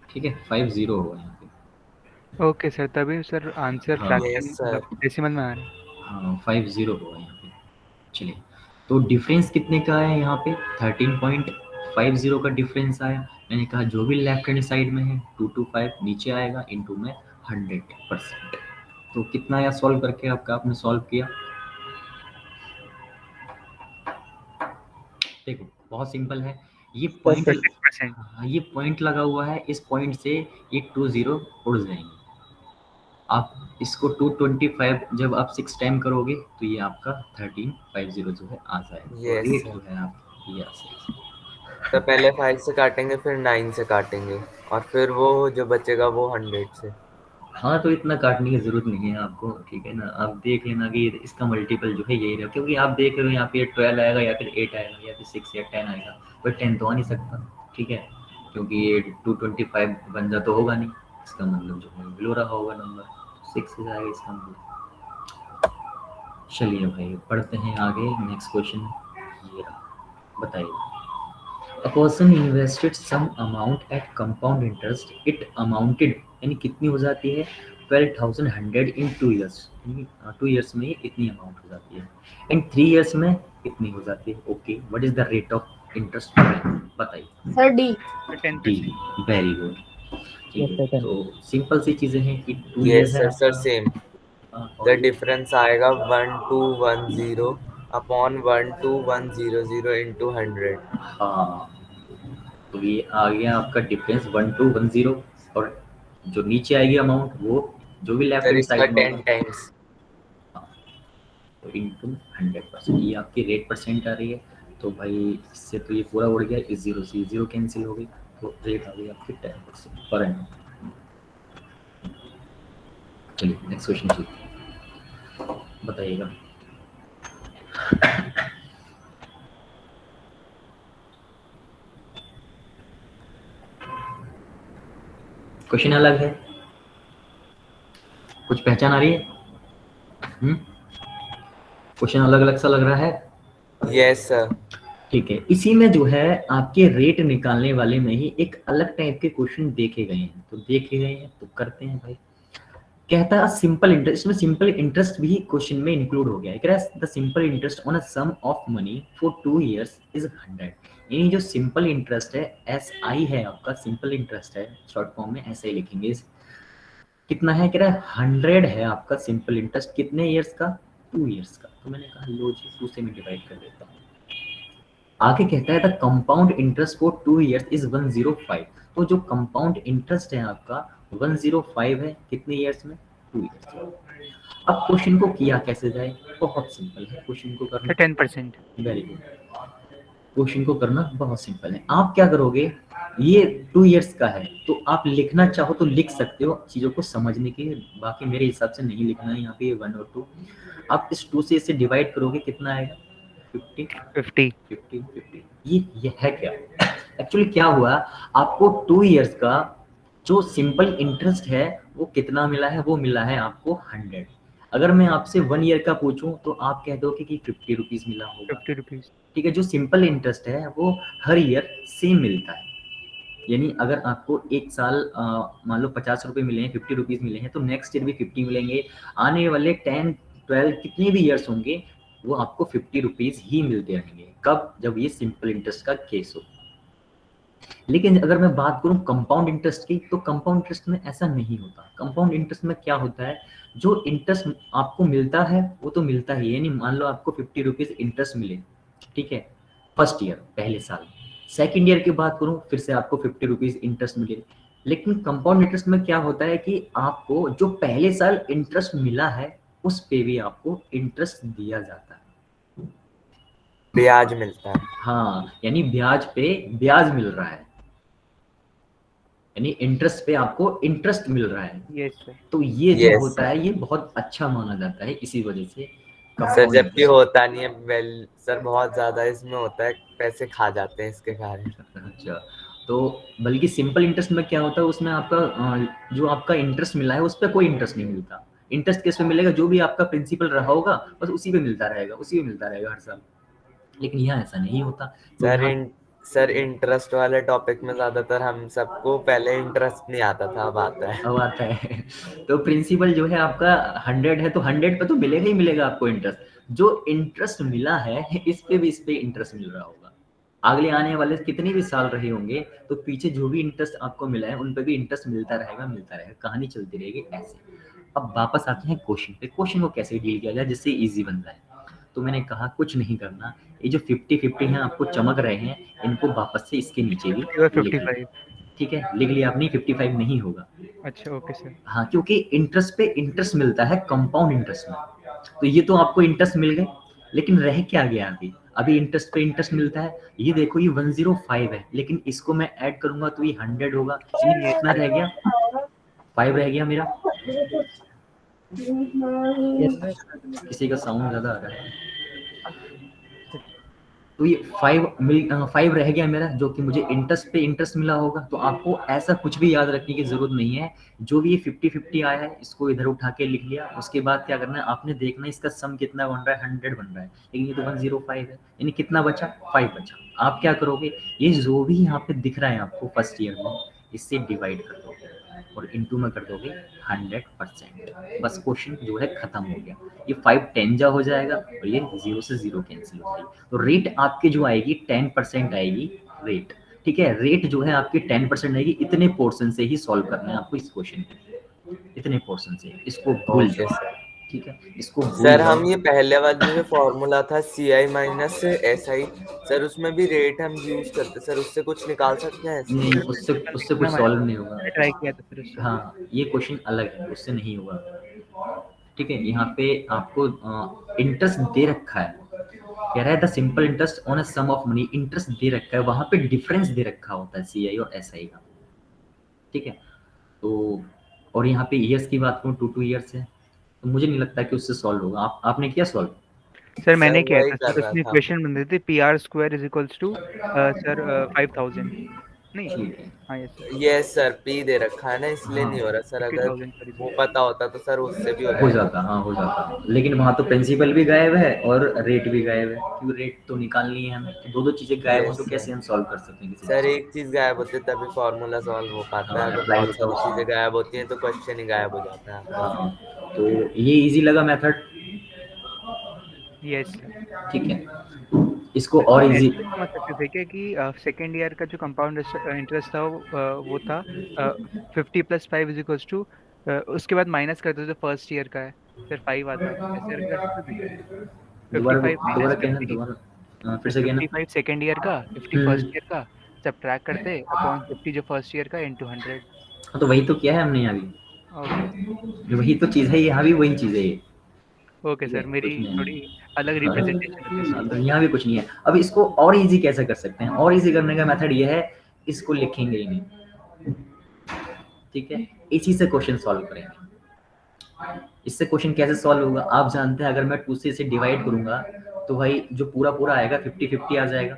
ठीक है, 50 होगा यहाँ पे। ओके सर, तभी सर आंसर हाँ। Fraction Yes, sir. मतलब डेसिमल में आ रहा है। हाँ 50 होगा यहाँ पे। चलिए, तो डिफरेंस कितने का है यहाँ पे? 13.50 का डिफरेंस आया। मैंने कहा जो भी लेफ्ट हैंड साइड में है 225 नीचे आएगा, इनटू में 100%। तो कितना आया सॉल्व करके? आपने सॉल्व किया, देखो बहुत सिंपल है। ये पॉइंट, 36%। हाँ ये पॉइंट लगा हुआ है, इस पॉइंट से ये 20 उड़ जाएंगे। आप इसको 225 जब आप 6 टाइम करोगे तो ये आपका 1350 जो है आ जाएगा। Yes, rate sir. जो है आप ये आ जाएगा। तो पहले 5 से काटेंगे, फिर 9 से काटेंगे, और फिर वो जो बचेगा वो 100 से। हाँ तो इतना काटने की जरूरत नहीं है आपको, ठीक है ना। आप देख लेना कि इसका मल्टीपल जो है यही रहेगा, क्योंकि आप देख रहे हो यहाँ पे 12 आएगा या फिर 8 आएगा या फिर 6 या 10 आएगा, पर 10 तो आ नहीं सकता, ठीक है, क्योंकि ये 225 बन जा तो होगा नहीं, इसका मतलब जो है बिलो रहा होगा नंबर, 6 से जाएगा इसका मतलब। चलिए भाई पढ़ते हैं आगे, नेक्स्ट क्वेश्चन ये रहा, बताइए। A person invested some amount at compound interest. It amounted यानी कितनी हो जाती है 12,100 in 2 years, यानी 2 years में ये इतनी अमाउंट हो जाती है, इन 3 years में इतनी हो जाती है। Okay, what is the rate of interest? बताइए। Sir D. D, 10%। Very good, ठीक Yes, है। sir. तो सिंपल सी चीजें हैं कि 2 Yes, years है sir, sir, आपका, same. और The difference आएगा 1210 upon 12100 into 100. हाँ तो ये आ गया आपका डिफरेंस 1210, और जो नीचे आएगी अमाउंट वो जो भी लेफ्ट Sir, हैंड इसका साइड में 10 होगा, times. तो इंटू 100%। ये आपकी रेट परसेंट आ रही है। तो भाई इससे तो ये पूरा उड़ गया, इस 0 से 0 कैंसिल हो गई, तो रेट आ गई आपकी 10% पर एनम। चलिए नेक्स्ट क्वेश्चन चलिए, बताइएगा। क्वेश्चन अलग है, कुछ पहचान आ रही है? क्वेश्चन अलग अलग सा लग रहा है। Yes, sir. ठीक है, इसी में जो है आपके रेट निकालने वाले में ही एक अलग टाइप के क्वेश्चन देखे गए हैं, तो देखे गए हैं तो करते हैं भाई। कहता है सिंपल इंटरेस्ट, इसमें सिंपल इंटरेस्ट भी क्वेश्चन में इंक्लूड हो गया है। कह रहा है the simple interest on a sum of money for 2 years is 100। यानी जो सिंपल इंटरेस्ट है, SI है आपका, सिंपल इंटरेस्ट है, शॉर्ट फॉर्म में ऐसे ही लिखेंगे। कितना है? कह रहा है 100 है आपका सिंपल इंटरेस्ट, कितने ईयर्स का? 2 years का। तो मैंने कहा लो जी 2 से मैं डिवाइड कर देता हूँ। आगे कहता है the compound interest for 2 years is 105। तो जो कंपाउंड इंटरेस्ट है आपका 105 है, कितने ईयर्स में? 2 years में। अब क्वेश्चन को किया कैसे जाए? बहुत सिंपल है क्वेश्चन को करना। 10%। वेरी गुड, क्वेश्चन को करना बहुत सिंपल है। आप क्या करोगे, ये 2 years का है तो आप लिखना चाहो तो लिख सकते हो चीजों को समझने के, बाकी मेरे हिसाब से नहीं लिखना है यहाँ पे 1 और 2। आप इस 2 से इसे डिवाइड करोगे, कितना आएगा? 50। ये है क्या? एक्चुअली क्या हुआ, आपको 2 years का जो सिंपल इंटरेस्ट है वो कितना मिला है? वो मिला है आपको 100। अगर मैं आपसे 1 year का पूछूं तो आप कह दोगे कि 50 रुपीज मिला होगा, 50 रुपीज। ठीक है। जो सिंपल इंटरेस्ट है वो हर ईयर सेम मिलता है, यानी अगर आपको एक साल मान लो 50 रुपए मिले हैं, 50 रुपीज मिले हैं, तो नेक्स्ट ईयर भी 50 मिलेंगे। आने वाले 10 12 कितने भी ईयर्स होंगे वो आपको 50 रुपीज ही मिलते रहेंगे। कब? जब ये सिंपल इंटरेस्ट का केस हो। लेकिन अगर मैं बात करूं कंपाउंड इंटरेस्ट की, तो कंपाउंड इंटरेस्ट में ऐसा नहीं होता। कंपाउंड इंटरेस्ट में क्या होता है, जो इंटरेस्ट आपको मिलता है वो तो मिलता ही है। यानी मान लो आपको 50 रुपीज इंटरेस्ट मिले, ठीक है, फर्स्ट ईयर, पहले साल। सेकेंड ईयर की बात करूं, फिर से आपको 50 रुपीज इंटरेस्ट मिले। लेकिन कंपाउंड इंटरेस्ट में क्या होता है कि आपको जो पहले साल इंटरेस्ट मिला है उस पे भी आपको इंटरेस्ट दिया जाता है। ब्याज मिलता है। हाँ, यानी ब्याज पे ब्याज मिल रहा है, यानी इंटरेस्ट पे आपको इंटरेस्ट मिल रहा है। Yes sir. तो ये जो Yes, होता है ये बहुत अच्छा माना जाता है, इसी वजह से सर कंपाउंड जबकि इंटरेस्ट। होता नहीं है। वेल सर बहुत ज्यादा इसमें होता है, पैसे खा जाते हैं इसके कारण। अच्छा, तो बल्कि सिंपल इंटरेस्ट में क्या होता है, उसमें आपका जो आपका इंटरेस्ट मिला है उस पर कोई इंटरेस्ट नहीं मिलता। इंटरेस्ट किस पे मिलेगा, जो भी आपका प्रिंसिपल रहा होगा बस उसी पे मिलता रहेगा, उसी पे मिलता रहेगा हर साल। लेकिन यहाँ ऐसा नहीं होता। तो सर यहाँ सर इंटरेस्ट वाले टॉपिक में ज्यादातर हम सबको पहले इंटरेस्ट नहीं आता था, अब आता है। अब आता है। तो प्रिंसिपल जो है आपका 100 है तो 100 पे तो मिलेगा ही मिलेगा आपको इंटरेस्ट। जो इंटरेस्ट मिला है इस पे इंटरेस्ट मिल रहा होगा। अगले आने वाले कितने भी साल रहे होंगे तो पीछे जो भी इंटरेस्ट आपको मिला है उन पे भी इंटरेस्ट मिलता रहेगा, कहानी चलती रहेगी ऐसे। अब वापस आते हैं क्वेश्चन पे, क्वेश्चन को कैसे डील किया जाए जिससे इजी बन जाए। तो मैंने कहा कुछ नहीं करना, ये जो 50-50 हैं आपको चमक रहे हैं, इनको वापस से इसके नीचे भी लिख लो। 55। ठीक है, लिख लिया आपने, 55 नहीं होगा। अच्छा ओके सर। हाँ, क्योंकि इंटरेस्ट पे इंटरेस्ट मिलता है कंपाउंड इंटरेस्ट में। तो ये तो आपको इंटरेस्ट मिल गए, लेकिन रह क्या गया अभी, अभी इंटरेस्ट पे इंटरेस्ट मिलता है। ये देखो ये 105 है, लेकिन इसको मैं ऐड करूंगा तो ये 100 होगा। यानी कितना रह गया, 5 रह गया मेरा। Yes sir. किसी का साउंड ज्यादा आ रहा है। तो ये 5 रह गया मेरा, जो कि मुझे इंटरेस्ट पे इंटरेस्ट मिला होगा। तो आपको ऐसा कुछ भी याद रखने की जरूरत नहीं है, जो भी ये 50-50 आया है इसको इधर उठा के लिख लिया। उसके बाद क्या करना है, आपने देखना है इसका सम कितना बन रहा है, 100 बन रहा है, लेकिन ये तो 105 है, यानी कितना बचा, 5 बचा। आप क्या करोगे, ये जो भी यहाँ पे दिख रहा है आपको फर्स्ट ईयर में, इससे डिवाइड कर दोगे और इनटू में कर दोगे 100%। बस क्वेश्चन जो है खत्म हो गया। ये 5 10 जा हो जाएगा और ये 0 से 0 कैंसिल हो जाएगी। तो रेट आपकी जो आएगी 10% आएगी रेट। ठीक है, रेट जो है आपकी 10% आएगी। इतने पोर्शन से ही सॉल्व करना है आपको इस क्वेश्चन को, इतने पोर्शन से, इसको भूल ओके जाओ। सर। ठीक है, इसको भूल सर जाओ। हम ये पहले वाला जो फॉर्मूला था CI माइनस SI, सर उसमें भी रेट हम यूज करते, सर उससे कुछ निकाल सकते हैं नहीं, इसमें? उससे उससे कुछ सॉल्व नहीं होगा। मैंने ट्राई किया था फिर उससे। हाँ, ये क्वेश्चन अलग है, उससे नहीं होगा। ठीक है, यहाँ पे आपको इंटरेस्ट दे रखा है, कह रहा है the simple interest on a sum of money, interest दे रखा है, वहां पे डिफरेंस दे रखा होता है CI और SI का। ठीक है, तो और यहाँ पे ईयर्स की बात करूँ 2 ईयर्स है, तो मुझे नहीं लगता कि उससे सॉल्व होगा। आपने किया सॉल्व? सर मैंने किया वही था कर सर, रहा उसमें था। इक्वेशन बन रही थी PR² is equals to sir 5000। नहीं, ठीक है, हाँ यस सर, ये सर P दे रखा है ना, इसलिए हाँ नहीं हो रहा सर। अगर 50,000 सॉरी वो सर। पता होता तो सर उससे भी हो हो जाएगा। जाता, हाँ हो जाता, लेकिन वहाँ तो प्रिंसिपल भी गायब है और रेट भी गायब है, क्योंकि रेट तो निकालनी है हमें। तो दो चीजें गायब हो तो यस कैसे हम सॉल्व कर सकते हैं किसी सर, चीज एक चीज गायब होती है तभी फॉर्मूला सॉल्व हो पाता हाँ, है। अगर अप्लाई बहुत होता है सारी चीजें उसमें। गायब होती हैं तो क्वेश्चन ही गायब हो जाता है आपका। हाँ, तो ये इजी लगा मेथड। Yes sir. ठीक है, इसको और इजी। ऐसे समझ सकते थे क्या कि सेकेंड ईयर का जो कंपाउंड इंटरेस्ट था वो था 50 + 5 इज इक्वल्स टू, उसके बाद माइनस करते थे फर्स्ट ईयर का है, फिर 5 आता, ऐसे कर सकते थे क्या? दोबारा 55 दोबारा माइनस कहना, करते, दोबारा फिर से कहना। 55 सेकेंड ईयर का, 50 फर्स्ट हम्म, ईयर का, सब्ट्रैक्ट करते अपॉन 50 जो फर्स्ट ईयर का इनटू 100। हाँ तो वही तो किया है हमने यहाँ ओके भी, वही तो चीज़ है, यहाँ भी वही चीज़ है ये। ओके ठीक है, सर, मेरी कुछ नहीं थोड़ी अलग है। रिप्रेजेंटेशन होती है हाँ, इसकी। तो यहाँ भी कुछ नहीं है। अब इसको और इजी कैसे कर सकते हैं, और इजी करने का मेथड ये है, इसको लिखेंगे ही नहीं। ठीक है, इसी से क्वेश्चन सॉल्व करेंगे। इससे क्वेश्चन कैसे सॉल्व होगा आप जानते हैं, अगर मैं 2 से इसे डिवाइड करूंगा तो भाई जो पूरा पूरा आएगा 50-50 आ जाएगा।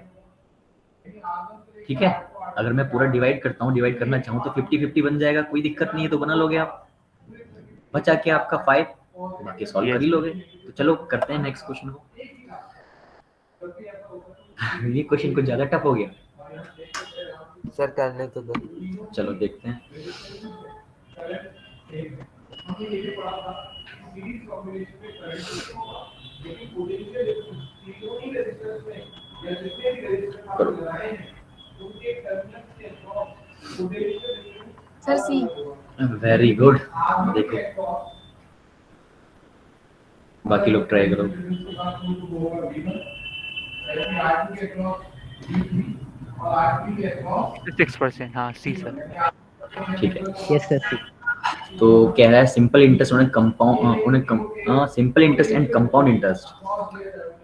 ठीक है, अगर मैं पूरा डिवाइड करता हूँ, डिवाइड करना चाहूँ तो 50-50 बन जाएगा, कोई दिक्कत नहीं है, तो बना लोगे आप। बचा क्या आपका 5, बाकी सॉल्व कर ही लोगे। तो चलो करते हैं नेक्स्ट क्वेश्चन को। ये क्वेश्चन कुछ ज्यादा टफ हो गया, सर करने तो दो। चलो देखते हैं। करो। सर सी। वेरी गुड, देखो बाकी लोग ट्राई करो। 6%, हाँ सी सर। ठीक है। Yes sir C. तो कह रहा है simple interest on compound simple interest and compound interest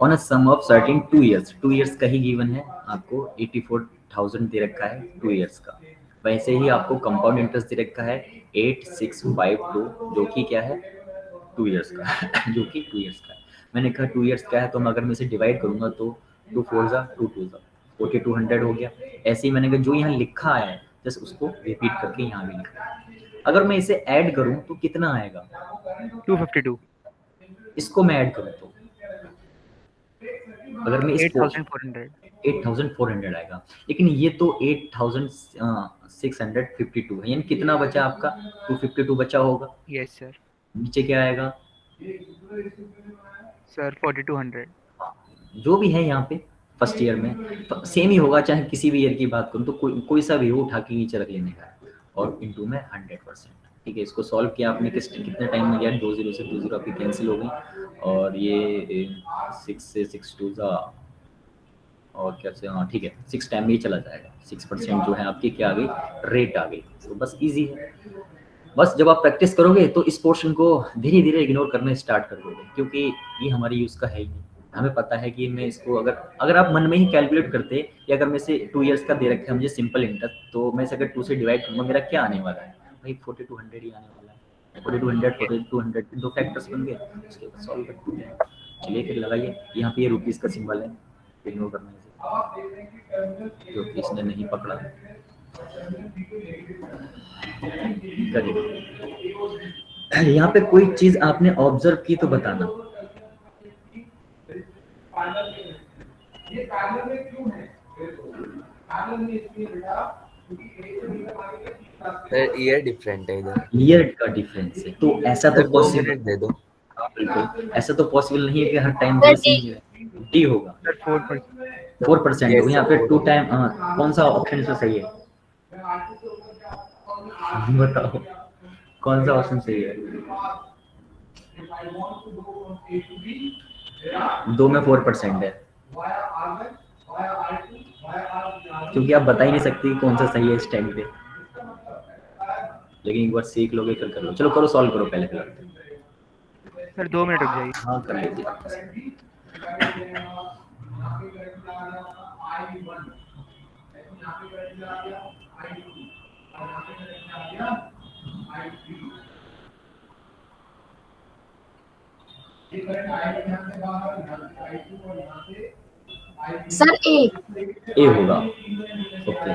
on a sum of certain 2 years। 2 years का ही गिवन है आपको, 84,000 दे रखा है 2 years का। वैसे ही आपको कंपाउंड इंटरेस्ट दे रखा है 8652, जो कि क्या है 2 years का जो कि 2 years का है। मैंने कहा 2 years का है, तो मैं अगर मैं इसे डिवाइड करूंगा तो 2 4 जा 2 2 जा 4200 हो गया। ऐसे ही मैंने कहा जो यहाँ लिखा है जस्ट उसको रिपीट करके यहाँ भी लिखा। अगर मैं इसे ऐड करूं तो कितना आएगा? 252। इसको मैं ऐड करूं तो अगर मैं इसको 8400। 8400 आएगा, लेकिन ये तो 8652 है, यानी कितना बचा आपका? 252 बचा होगा। Yes sir. नीचे क्या आएगा? सर 4200। जो भी है यहाँ पे फर्स्ट ईयर में सेम ही होगा, चाहे किसी भी ईयर की बात करूँ तो कोई सा भी हो उठा के नीचे रख लेने का है, और इनटू में 100%। ठीक है, इसको सॉल्व किया आपने कितने टाइम में गया? 2 0 से 2 0 आपकी कैंसिल हो गई, और ये 6 से 6 2 जा, और क्या से, हाँ ठीक है 6 टाइम में ही चला जाएगा। 6% जो है आपकी क्या आ गई? रेट आ गई। तो बस इजी है। बस जब आप प्रैक्टिस करोगे तो इस पोर्शन को धीरे धीरे इग्नोर करना स्टार्ट कर दोगे, क्योंकि ये हमारी यूज़ का है ही नहीं। हमें पता है कि मैं इसको अगर आप मन में ही कैलकुलेट करते, या अगर मैं से 2 years का दे रखा है मुझे सिंपल इंटरेस्ट, तो मैं इसे अगर 2 से डिवाइड करूँगा मेरा क्या आने वाला है भाई? 4200 ही आने वाला है। 4200 दो फैक्टर्स बन गए, उसके बाद सॉल्व कर दूँगा। चलिए फिर लगाइए, यहाँ पे ये रुपीज़ का सिंबल है, इग्नोर करना है क्योंकि इसने नहीं पकड़ा। करिए, यहाँ पे कोई चीज आपने ऑब्जर्व की तो बताना। सर ईयर डिफरेंट है इधर। ईयर का डिफरेंस है, तो ऐसा तो सर 2 पॉसिबल, मिनट दे दो। हाँ बिल्कुल, ऐसा तो पॉसिबल नहीं है कि हर टाइम सर डी होगा। सर 4%। 4% हो Yes, यहाँ sir, पे 4%। 2 टाइम। कौन सा ऑप्शन इसमें सही है? बताओ कौन सा ऑप्शन सही है? 2 में 4% है, क्योंकि आप बता ही नहीं सकते कि कौन सा सही है इस टाइम पे। लेकिन एक बार सीख लोगे फिर कर लो। चलो करो, सॉल्व करो पहले फिर। सर 2 मिनट रुक जाइए। हाँ कर लीजिए। सर ए होगा। ओके,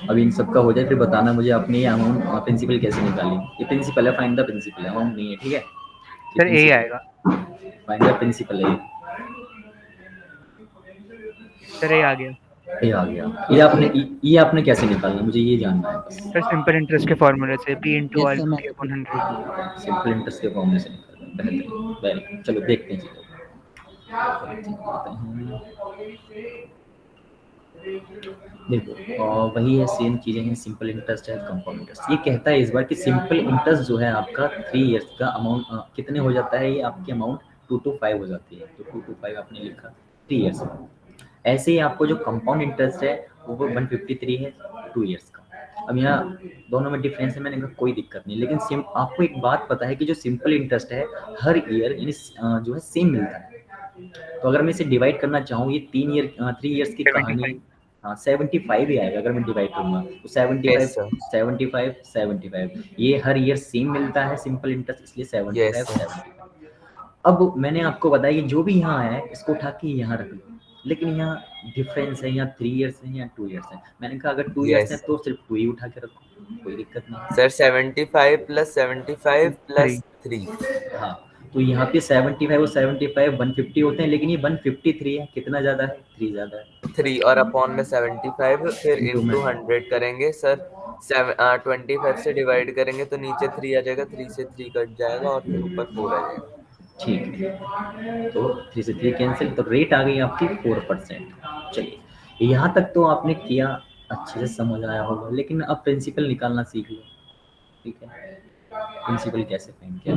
अब इन सबका हो जाए फिर बताना मुझे आपने ये अमाउंट प्रिंसिपल कैसे निकाली। ये प्रिंसिपल है, फाइंड द प्रिंसिपल, अमाउंट नहीं है। ठीक है, सर ए आएगा। फाइंड द प्रिंसिपल है। सर ए आ गया। ये आ गया। ये आपने कैसे निकालना, मुझे ये जानना है बस। सर सिंपल इंटरेस्ट के फॉर्मूले से P into Yes, R sir, मैं- अपॉन 100। सिंपल इंटरेस्ट के फॉर्मूले से निकालना। बेहतरीन, वेरी। चलो देखते हैं। देखो वही है, सेम चीजें हैं, सिंपल इंटरेस्ट है, कंपाउंड इंटरेस्ट। ये कहता है इस बार कि सिंपल इंटरेस्ट जो है आपका 3 years का अमाउंट कितने हो जाता है? ये आपकी अमाउंट 2 to 5 हो जाती है, तो 2 to 5 आपने लिखा 3 years का। ऐसे ही आपको जो कंपाउंड इंटरेस्ट है वो 153 है 2 years का। अब यहाँ दोनों में डिफरेंस है, मैंने कहा कोई दिक्कत नहीं, लेकिन आपको एक बात पता है कि जो सिंपल इंटरेस्ट है हर ईयर यानी जो है सेम मिलता है। तो अगर मैं इसे डिवाइड करना चाहूँ, ये 3 years की कहानी, हाँ 75 ही आएगा अगर मैं डिवाइड करूंगा तो 75 Yes, sir. 75 75। ये हर ईयर सेम मिलता है सिंपल इंटरेस्ट, इसलिए 75 Yes, sir. 75। अब मैंने आपको बताया कि जो भी यहाँ है इसको उठा के यहाँ रख लो, लेकिन यहाँ डिफरेंस है, यहाँ 3 years है, यहाँ 2 years है। मैंने कहा अगर 2 years Yes. है तो सिर्फ 2 ही उठा के रखो, कोई दिक्कत नहीं। सर 75 + 75 + 3। हाँ, तो यहाँ पे 75 और 75 150 होते हैं, लेकिन ये 153 है, कितना ज्यादा है? 3 ज्यादा है। 3 और अपॉन में 75, फिर Into इंटू में। 100 करेंगे सर। 25 से डिवाइड करेंगे तो नीचे 3 आ जाएगा, 3 से 3 कट जाएगा और फिर ऊपर 4 आ जाएगा। ठीक है, तो 3 से 3 कैंसिल, तो रेट आ गई आपकी 4%। चलिए यहाँ तक तो आपने किया, अच्छे से समझ आया होगा, लेकिन अब प्रिंसिपल निकालना सीख लो। ठीक है, प्रिंसिपल कैसे फाइंड किया?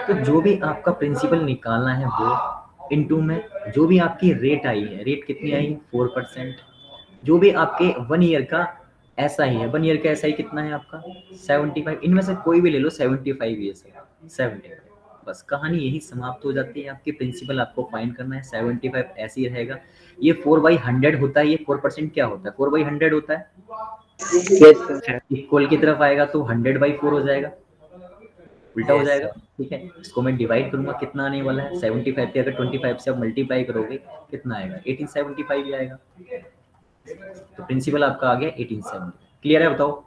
तो जो भी आपका प्रिंसिपल निकालना है वो इनटू में जो भी आपकी रेट आई है, रेट कितनी आई? 4%। जो भी आपके 1 year का ऐसा ही है 1 ईयर का SI कितना है आपका 75, इनमें से कोई भी ले लो 75 ईयर्स है 75, बस कहानी यही समाप्त हो जाती है आपकी। प्रिंसिपल आपको फाइंड करना है 75 ऐसे ही रहेगा। ये 4/100 होता है, ये 4% क्या होता है 4/100 होता है, इक्वल की तरफ आएगा तो 100/4 हो जाएगा, उल्टा हो Yes, जाएगा। sir. ठीक है, इसको मैं डिवाइड करूंगा कितना आने वाला है 75 पे, अगर 25 से आप मल्टीप्लाई करोगे कितना आएगा 1875 ही आएगा। तो प्रिंसिपल आपका आ गया 1870। क्लियर है, बताओ।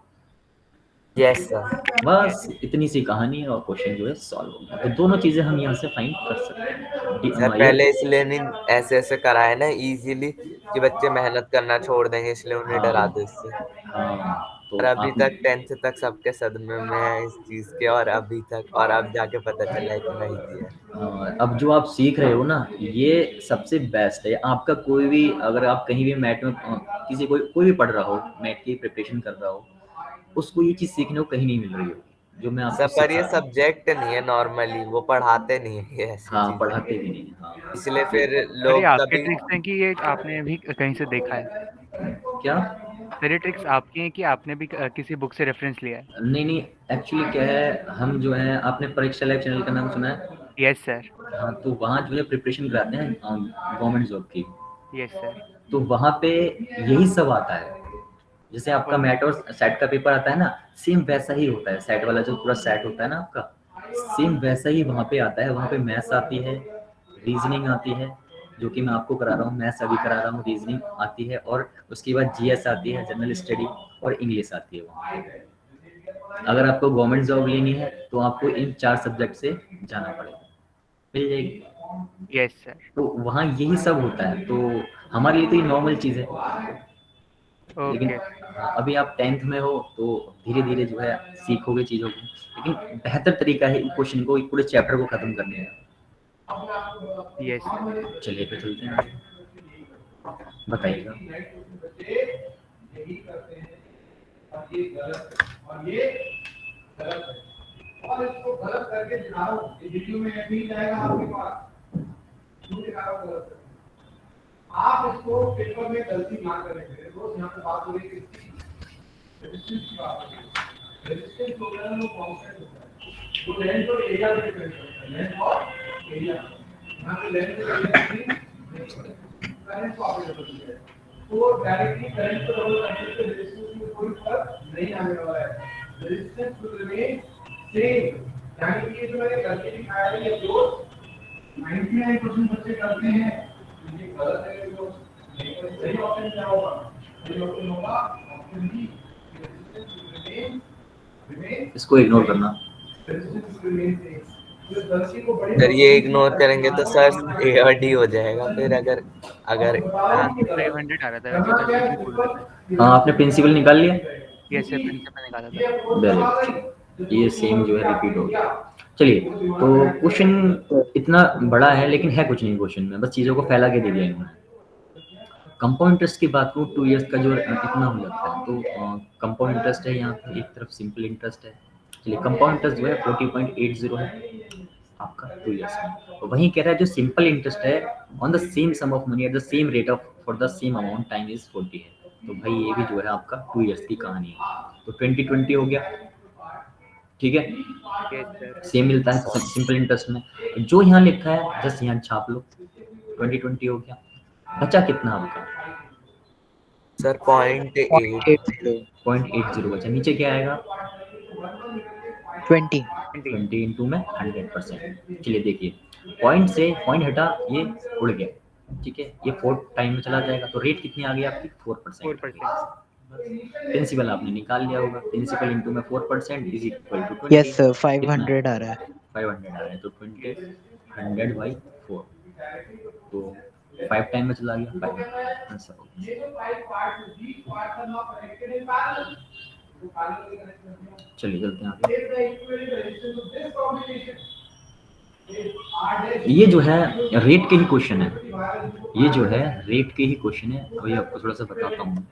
Yes, sir. बस इतनी सी कहानी है और क्वेश्चन जो है सॉल्व हो गया। तो दोनों चीजें हम यहाँ से फाइंड कर सकते हैं। सर पहले इसलिए नहीं ऐसे ऐसे कराए ना इजीली कि बच्चे मेहनत करना छोड़ देंगे, इसलिए उन्हें डरा दो इससे। हाँ, तो और अभी आप तक 10th तक सबके सदमे में है इस चीज के, और अभी तक, और अब जाके पता चला इतना इजी है। अब जो आप सीख रहे हो ना ये सबसे बेस्ट है। आपका कोई भी, अगर आप कहीं भी मैथ में किसी कोई भी पढ़ रहा हो, मैथ की प्रिपरेशन कर रहा हो, उसको ये चीज सीखने को कहीं नहीं मिल रही होगी जो मैं आपको सर पर ये सिखा। सब्जेक्ट नहीं है, नॉर्मली वो पढ़ाते नहीं है ये ऐसी हाँ, चीजें, पढ़ाते भी नहीं। हाँ, इसलिए फिर सर ये लोग आपके कभी ट्रिक्स हैं कि ये आपने भी कहीं से देखा है? क्या? सर ये ट्रिक्स आपकी हैं कि आपने भी किसी बुक से रेफरेंस लिया है? नहीं नहीं, एक्चुअली क्या है, हम जो है, आपने परीक्षा लाइव चैनल का नाम सुना है? Yes sir. हाँ, तो वहाँ जो है प्रिपरेशन कराते हैं गवर्नमेंट जॉब की। Yes sir. तो वहाँ पे यही सब आता है। जैसे आपका मैट और सेट का पेपर आता है ना, सेम वैसा ही होता है। सेट वाला जो पूरा सेट होता है ना आपका, सेम वैसा ही वहाँ पे आता है। वहाँ पे मैथ्स आती है, रीजनिंग आती है, जो कि मैं आपको करा रहा हूँ। मैथ्स अभी करा रहा हूँ, रीजनिंग आती है, और उसके बाद GS आती है, जनरल स्टडी, और इंग्लिश आती है वहाँ पे। अगर आपको गवर्नमेंट जॉब लेनी है तो आपको इन 4 सब्जेक्ट से जाना पड़ेगा, मिल जाएगी। Yes sir. तो वहाँ यही सब होता है, तो हमारे लिए तो ये नॉर्मल चीज़ है। लेकिन ओके। अभी आप 10th में हो तो धीरे धीरे जो है सीखोगे चीज़ों को, लेकिन बेहतर तरीका है क्वेश्चन को, पूरे चैप्टर को खत्म करने का। Yes sir. चलिए फिर चलते हैं आगे, बताइएगा। और इसको गलत करके दिखाओ, ये वीडियो में नहीं जाएगा आपके पास, क्यों दिखाओ गलत? आप इसको पेपर में गलती ना करें। मेरे दोस्त यहाँ पे बात हो रही है रेजिस्टेंस की बात हो रही है। रेजिस्टेंस प्रोग्राम में कांस्टेंट होता है, वो लेंथ और एरिया पे डिपेंड करता है, लेंथ और एरिया। यहाँ पे लेंथ और एरिया करंट को आप डबल है, तो डायरेक्टली करंट को डबल करने से रेजिस्टेंस में कोई फर्क नहीं आने वाला है। Resistance will remain same. यानी कि जो मैंने करके दिखाया है, ये जो 99% बच्चे करते हैं, ये गलत है। जो सही ऑप्शन क्या होगा? सही ऑप्शन होगा ऑप्शन बी, रिमेन। इसको इग्नोर करना। सर ये इग्नोर करेंगे तो सर AD हो जाएगा फिर, अगर 500 आ रहा था वैसे तो ठीक बोल रहे थे। हाँ, आपने प्रिंसिपल निकाल लिया? यस सर, प्रिंसिपल निकाला था। वेरी गुड, ये सेम जो है रिपीट हो गया। चलिए, तो क्वेश्चन इतना बड़ा है लेकिन है कुछ नहीं क्वेश्चन में, बस चीज़ों को फैला के दे दिया इन्होंने। कंपाउंड इंटरेस्ट की बात करूँ 2 इयर्स का जो इतना हो जाता है, तो कंपाउंड इंटरेस्ट है यहाँ पे, एक तरफ सिंपल इंटरेस्ट है। चलिए, कंपाउंड इंटरेस्ट जो है 40.80 है आपका 2 इयर्स में। तो वहीं कह रहा है जो सिंपल इंटरेस्ट है on the same sum of money at the same rate of for the same amount time is 40 है। तो भाई ये भी जो है आपका 2 इयर्स की कहानी है। तो 2020 हो गया, ठीक है, यस सर। सेम मिलता है सिंपल इंटरेस्ट में। जो यहाँ लिखा है जस्ट यहाँ छाप लो, 2020 हो गया। बचा कितना आपका सर 0.80 बचा। नीचे क्या आएगा 20 20 इंटू में 100%। चलिए देखिए, पॉइंट से पॉइंट हटा, ये उड़ गया, ठीक है, ये 4 टाइम में चला जाएगा। तो रेट कितनी आ गई आपकी 4%। 4%। प्रिंसिपल आपने निकाल लिया होगा, प्रिंसिपल इंटू में 4% is equal to 20। Yes sir 500 आ रहा है। 500 आ रहा है, तो 20 100/4, तो 5 टाइम में चला गया 5 आंसर हो गया। चलिए चलते हैं आगे। ये जो है रेट के ही क्वेश्चन है, ये जो है रेट के ही क्वेश्चन है। अभी आपको थोड़ा सा बताता हूँ।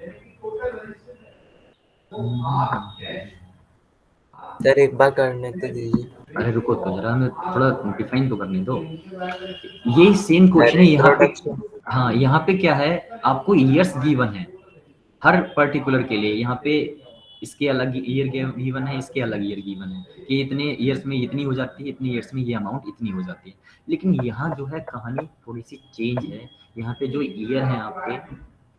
सर एक बार करने तो दीजिए। अरे रुको तो जरा, हमें थोड़ा डिफाइन तो करने दो। ये सेम क्वेश्चन है यहाँ पे। हाँ, यहाँ पे क्या है, आपको ईयर्स गिवन है, हर पर्टिकुलर के लिए यहाँ पे इसके अलग ईयर गिवन है, इसके अलग ईयर गिवन है कि इतने ईयर्स में इतनी हो जाती है, इतने ईयर्स में ये अमाउंट इतनी हो जाती है। लेकिन यहाँ जो है कहानी थोड़ी सी चेंज है। यहाँ पे जो ईयर है आपके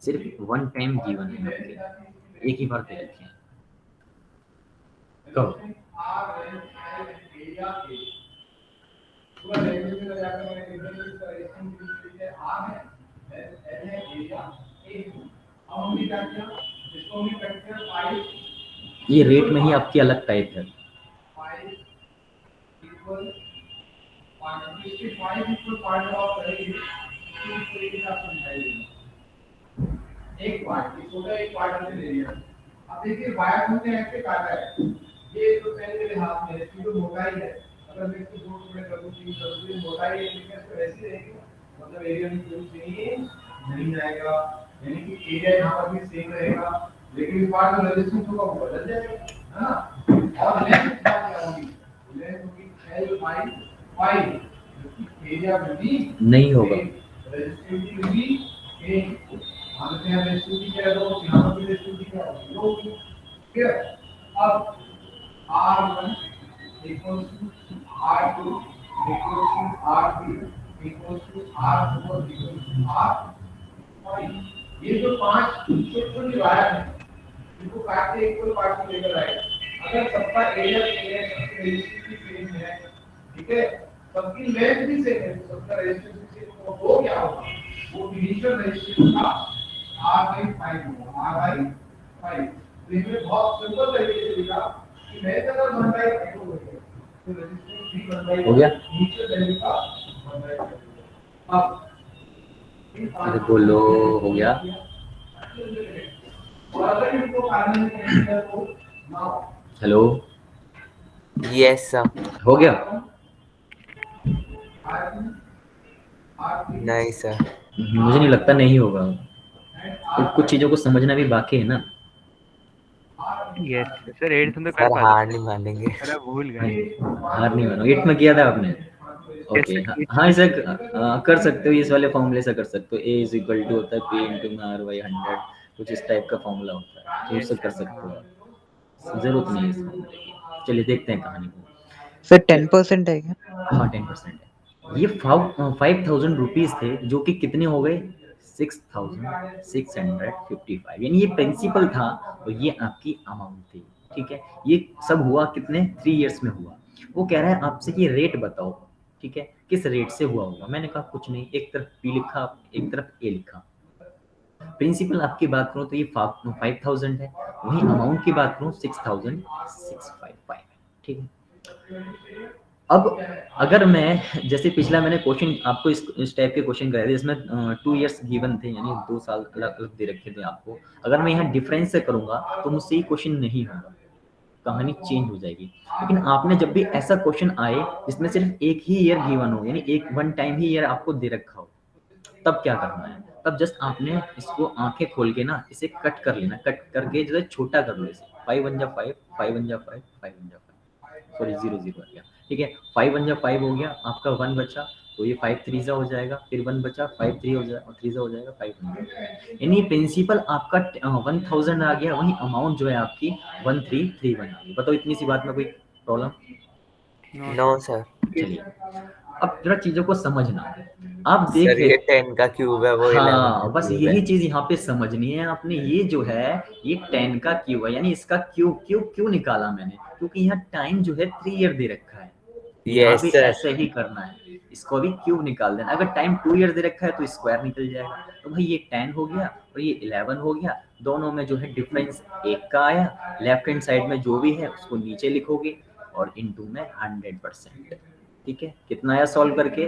सिर्फ वन टाइम गिवन है, आपके एक ही बार दे रखे हैं। कब? ये रेट में ही आपकी अलग टाइप है। एक पार्ट एक पार्ट हमने ले लिया। अब देखिए वायर हमने ऐसे काटा है, ये तो पहले मेरे हाथ में है, इसकी तो मोटाई है। अगर मैं इसको दो टुकड़े कर दूं, तीन कर दूं, मोटाई है, लेकिन इसको ऐसे रहेगी, मतलब एरिया में कोई चेंज नहीं जाएगा, यानी कि एरिया यहाँ पर भी सेम रहेगा, लेकिन इस पार्ट में रेजिस्टेंस होगा वो बदल जाएगा, है ना। और लेंथ क्या होगी? लेंथ होगी L/5, एरिया में भी नहीं होगा, रेजिस्टिविटी भी सेम। मानते हैं रेजिस्टिविटी क्या है, तो यहाँ पर भी रेजिस्टिविटी क्या होगी, लो होगी। ठीक है, अब R1 equals to R2 equals to R3 equals to R4 equals to R5। ये जो पांच छोटी वायर हैं, इनको काट के इक्वल पार्ट में लेकर आए। अगर सबका एरिया सेम है, सबकी रेजिस्टिविटी सेम है, ठीक है, सबकी लेंथ भी सेम है, तो सबका रेजिस्टेंस सेम, तो वो क्या होगा, वो इनिशियल रेजिस्टेंस का R/5 होगा, R/5। तो इसमें बहुत सिंपल तरीके से लिखा कि मैं अगर 1/5 हो गया तो रेजिस्टेंस भी 1/5 हो गया। इनिशियल वैल्यू का 1/5। अब अरे बोलो, हो गया। और अगर इनको फाइनल में करेंगे तो नाउ हेलो, यस सर। हो गया? नहीं सर। मुझे नहीं लगता नहीं होगा, तो कुछ चीज़ों को समझना भी बाकी है ना। यस सर, 8 में तो कर सर पाते हार नहीं मानेंगे। अरे भूल गए। हार नहीं मानो, 8 में किया था आपने। ओके, हाँ इसे कर सकते हो, इस वाले फॉर्मूले से कर सकते हो। A = होता है P × R/100, कुछ इस टाइप का फॉर्मूला होता है, तो उससे कर सकते हो। जरूरत नहीं है इस फॉर्मूले की। चलिए देखते हैं कहानी को। सर 10% है क्या? हाँ 10% है। ये 5,000 रुपीज थे, जो कि कितने हो गए 6,655, यानी ये प्रिंसिपल था और ये आपकी अमाउंट थी। ठीक है, ये सब हुआ कितने 3 इयर्स में हुआ। वो कह रहा है आपसे कि रेट बताओ, ठीक है, किस रेट से हुआ होगा। मैंने कहा कुछ नहीं, एक तरफ P लिखा, एक तरफ A लिखा। प्रिंसिपल आपकी बात करूं तो ये 5,000 है, वही अमाउंट की बात करूं 6,655 है। ठीक है, अब अगर मैं जैसे पिछला मैंने क्वेश्चन आपको इस टाइप के क्वेश्चन कराए थे, इसमें 2 इयर्स गिवन थे, यानी 2 साल अलग अलग दे रखे थे आपको। अगर मैं यहाँ डिफरेंस से करूंगा तो मुझसे ये क्वेश्चन नहीं होगा, कहानी चेंज हो जाएगी। लेकिन आपने जब भी ऐसा क्वेश्चन आए जिसमें सिर्फ एक ही ईयर गिवन हो, यानी एक वन टाइम ही ईयर आपको दे रखा हो, तब क्या करना है, तब जस्ट आपने इसको आंखें खोल के ना इसे कट कर लेना, कट करके जो है छोटा कर लो इसे। 5 1 जा 5, 5 1 जा 5, 5 1 जा 5, सॉरी 0 0 आ गया। ठीक है, 5 1 जा 5 हो गया, आपका 1 बचा, तो ये 5 3 जा हो जाएगा, फिर 1 बचा, 5 3 हो जाएगा, 3 जा हो जाएगा, 5 1। यानी प्रिंसिपल आपका 1000 आ गया, वही अमाउंट जो है आपकी 1331 आ गई। बताओ इतनी सी बात में कोई प्रॉब्लम? No sir. चलिए अब जरा चीजों को समझना, आप सर देख ये 10 का क्यूब है, वो 11 हाँ का बस क्यूब यही है। चीज यहाँ पे समझनी है आपने। ये जो है ये 10 का क्यूब है, यानी इसका क्यूब क्यों निकाला मैंने, क्योंकि यहाँ टाइम जो है 3 ईयर दे रखा है। यहाँ यस भी सर। ऐसे ही करना है, इसको भी क्यूब निकाल देना। अगर टाइम 2 ईयर दे रखा है तो स्क्वायर निकल जाएगा। तो भाई ये 10 हो गया और ये 11 हो गया, दोनों में जो है डिफरेंस 1 का आया। लेफ्ट हैंड साइड में जो भी है उसको नीचे लिखोगे और इनटू में 100%। ठीक है, कितना आया सॉल्व करके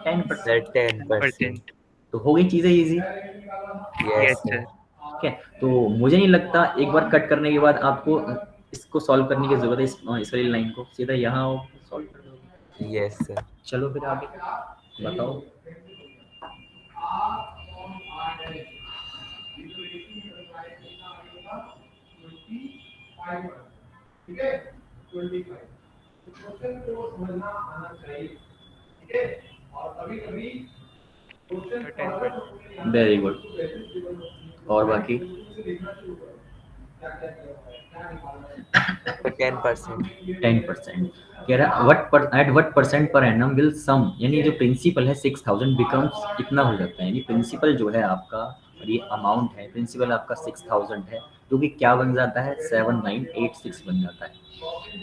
10%। 10%। तो हो गई चीजें इजी। Yes sir. ठीक है, तो मुझे नहीं लगता एक बार कट करने के बाद आपको इसको सॉल्व करने की जरूरत है। इस वाली लाइन को सीधा यहाँ आओ सॉल्व कर दो। Yes sir. चलो फिर आगे बताओ। ठीक है 25 क्वेश्चन को समझना आना चाहिए। ठीक है, और कभी-कभी क्वेश्चन वेरी गुड। और बाकी 10%। 10%। कह रहा what percent per annum will sum, यानी जो प्रिंसिपल है 6000 बिकम्स इतना हो जाता है, यानी प्रिंसिपल जो है आपका और ये अमाउंट है, प्रिंसिपल आपका 6000 है, जो कि क्या बन जाता है 7986 बन जाता है।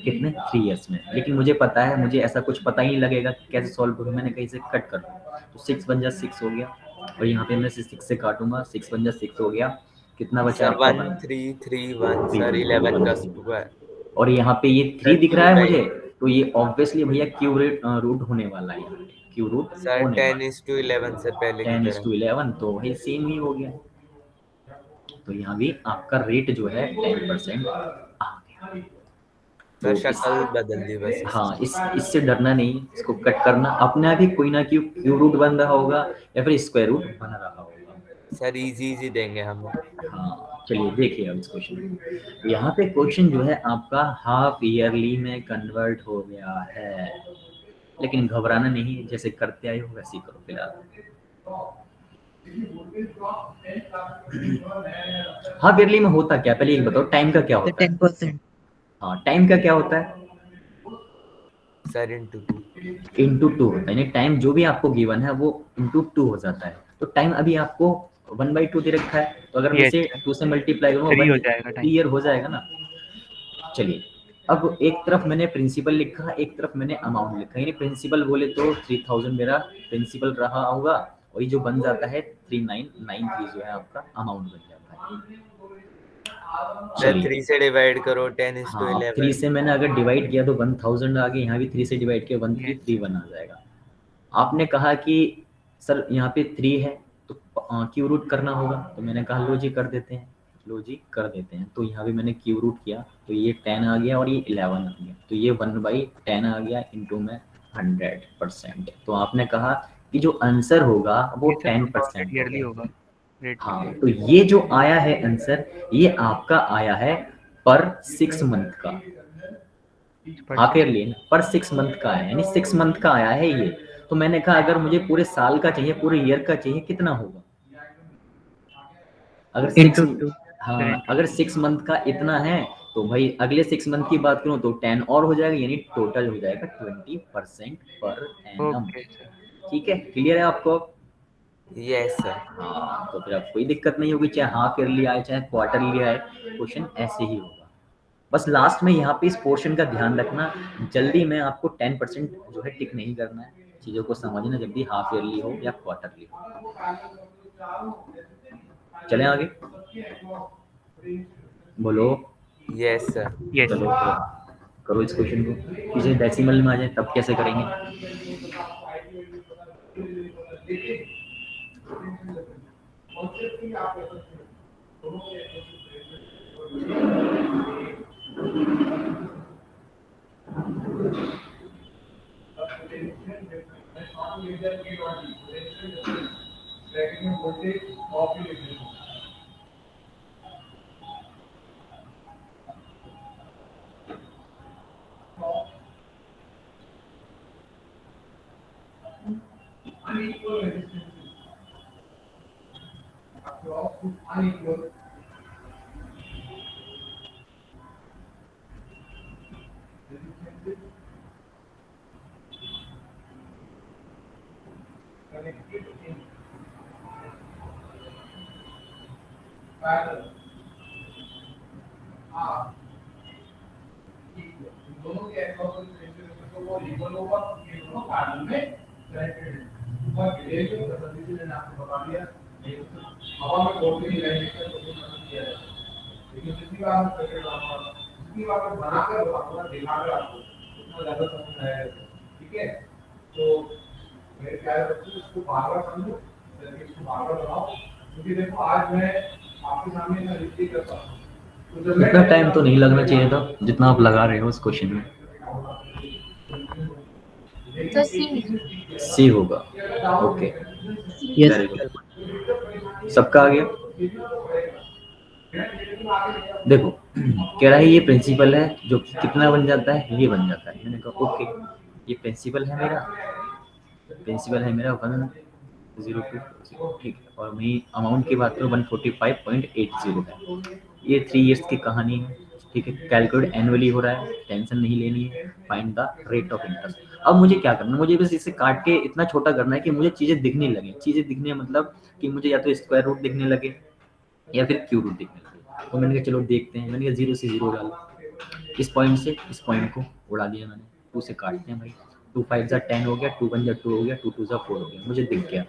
कितने 3 इयर्स में। लेकिन मुझे पता है, मुझे ऐसा कुछ पता ही नहीं लगेगा कि कैसे सॉल्व करूँ, मैंने कहीं से कट कर दूँ, तो 6 बन जा 6 हो गया, और यहाँ पे मैं 6 से काटूंगा, 6 बन जा 6 हो गया, कितना बचा सर आपका 1331 सर 11 का 1 स्क्वायर। और यहाँ पे ये 3 दिख रहा है 39। मुझे, तो ये ऑब्वियसली भैया क्यू रूट होने वाला है, यहाँ पे क्यू रूट सर होने वाला 10:11 से पहले की 10 तरह। टू 11, तो वही सेम ही हो गया। तो यहाँ भी आपका रेट जो है 10% आ गया। सर तो शक्ल बदल दी बस हाँ, इसकी। इससे डरना नहीं, इसको कट करना, अपने आप ही कोई ना क्यू रूट बन रहा होगा या फिर स्क्वायर रूट बन रहा होगा। सर इजी देंगे हमें। हाँ चलिए देखिए अब इस क्वेश्चन को। यहाँ पे क्वेश्चन जो है आपका हाफ ईयरली में कन्वर्ट हो गया है, लेकिन घबराना नहीं, जैसे करते आए हो वैसे ही करो फिलहाल। हाफ ईयरली में होता क्या, पहले ये बताओ टाइम का क्या तो होता है? 10%। हाँ, टाइम का क्या होता है? Sir into 2। इंटू 2 होता है, यानी टाइम जो भी आपको गिवन है वो इंटू 2 हो जाता है। तो टाइम अभी आपको 1/2 दे रखा है, तो अगर मैं Yes, इसे 2 से मल्टीप्लाई करूँगा 3 हो 1 जाएगा टाइम। ईयर हो जाएगा ना। चलिए, अब एक तरफ मैंने प्रिंसिपल लिखा, एक तरफ मैंने अमाउंट लिखा, यानी प्रिंसिपल बोले तो 3000 मेरा प्रिंसिपल रहा होगा, और ये जो बन जाता है 3993 जो है आपका अमाउंट बन जाता है। सर चलिए 3 से डिवाइड करो 10 to हाँ, 3 11। से मैंने अगर डिवाइड किया तो 1000 आ गया, यहाँ भी 3 से डिवाइड किया 1331 आ जाएगा। आपने कहा कि सर यहाँ पे 3 है तो क्यू रूट करना होगा, तो मैंने कहा लो जी कर देते हैं, लो जी कर देते हैं। तो यहाँ भी मैंने क्यू रूट किया, तो ये 10 आ गया और ये 11 आ गया, तो ये 1/10 आ गया इंटू में 100%। तो आपने कहा कि जो आंसर होगा वो ये सर 10% ईयरली होगा। होगा रेट। हाँ, तो ये जो आया है आंसर, ये आपका आया है पर 6 मंथ का, हाफ ईयरली पर 6 मंथ का है, यानी 6 मंथ का आया है ये। तो मैंने कहा अगर मुझे पूरे साल का चाहिए, पूरे ईयर का चाहिए, कितना होगा? अगर 6 इंटू 2। हाँ, अगर 6 मंथ का इतना है तो भाई अगले 6 मंथ की बात करूं तो 10 और हो जाएगा, यानी टोटल हो जाएगा 20% पर एनम। Okay sir. ठीक है, क्लियर है आपको? Yes sir. हाँ, तो फिर अब कोई दिक्कत नहीं होगी, चाहे हाफ ईयरली आए चाहे क्वार्टरली आए, क्वेश्चन ऐसे ही होगा। बस लास्ट में यहाँ पे इस पोर्शन का ध्यान रखना, जल्दी में आपको 10% जो है टिक नहीं करना है, चीज़ों को समझना, जब भी हाफ ईयरली हो या क्वार्टरली हो। चलें आगे, बोलो। Yes sir. यस। चलो करो इस क्वेश्चन को, किसी डेसिमल में आ जाए तब कैसे करेंगे? दोनों के को इक्वल होगा, ये दोनों पैरेलल में कनेक्टेड है। ऊपर गिरे जो जल्दी मैंने आपको बता दिया, हवा में कोई भी लाइन का कोई मतलब किया है, लेकिन जितनी बार हम करके बनाऊंगा, जितनी बार मैं बनाकर बताऊंगा, दिखाकर आपको उतना ज्यादा समझ आएगा। ठीक है, तो मेरे प्यारे बच्चों, इसको बार-बार समझो, इसको बार-बार बनाओ, क्योंकि देखो आज मैं आपके सामने ना लिख करता हूँ, इतना टाइम तो नहीं लगना चाहिए था जितना आप लगा रहे हो इस क्वेश्चन में। तो सी होगा। ओके, यस वेरी गुड, सबका आ गया। देखो कह रहा है ये प्रिंसिपल है, जो कितना बन जाता है, ये बन जाता है। मैंने कहा ओके, ये प्रिंसिपल है मेरा 1 0.0240, ठीक है। और मैं अमाउंट की बात करूँ 145.80 है। ये 3 इयर्स की कहानी है, ठीक है। कैलकुलेट एनुअली हो रहा है, टेंशन नहीं लेनी है। Find the rate of interest. अब मुझे क्या करना है, मुझे बस इसे काट के इतना छोटा करना है कि मुझे चीज़ें दिखने लगे। चीज़ें दिखने मतलब कि मुझे या तो स्क्वायर रूट दिखने लगे या फिर क्यूब रूट दिखने लगे। तो मैंने कहा चलो देखते हैं, मैंने कहा 0 से 0 डाला, इस पॉइंट से इस पॉइंट को उड़ा दिया मैंने। 2 से काटते हैं भाई, 2 5 जा 10 हो गया, 2 1 जा 2 हो गया, 2 2 जा 4 हो गया, मुझे दिख गया।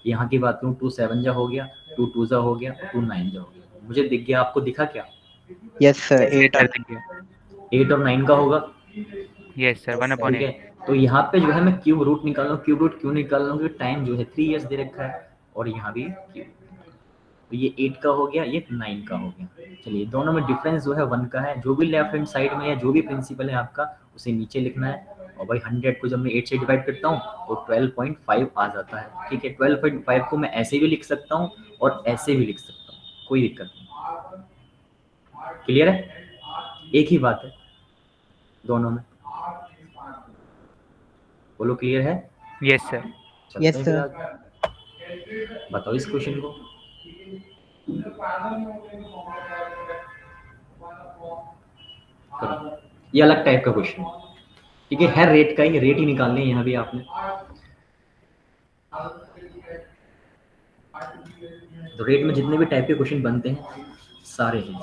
यहाँ की बात करूँ 2 7 जा हो गया, 2 2 जा हो गया, 2 9 जा हो गया, मुझे दिख गया। आपको दिखा क्या? यस सर 8 सर दिख गया। 8 और 9 का होगा, यस सर 1/8। ठीक है। तो यहाँ पे जो है मैं क्यूब रूट निकाल रहा हूँ। क्यूब रूट क्यों निकाल रहा हूँ? क्योंकि टाइम जो है 3 इयर्स दे रखा है और यहाँ भी क्यूब। तो ये 8 का हो गया, ये 9 का हो गया। चलिए दोनों में डिफरेंस जो है 1 का है। जो भी लेफ्ट हैंड साइड में या जो भी प्रिंसिपल है आपका उसे नीचे लिखना है। और भाई 100 को जब मैं 8 से डिवाइड करता हूँ तो 12.5 आ जाता है, ठीक है। 12.5 को मैं ऐसे भी लिख सकता हूँ और ऐसे भी लिख सकता हूँ, कोई दिक्कत नहीं। क्लियर है? एक ही बात है दोनों में। बोलो क्लियर है? Yes sir. चलते यस हैं सर। फिर आगे। बताओ इस क्वेश्चन को। करो। ये अलग टाइप का क्वेश्चन है, ठीक है रेट का ही, रेट ही निकालने यहाँ भी आपने। तो रेट में जितने भी टाइप के क्वेश्चन बनते हैं सारे हैं।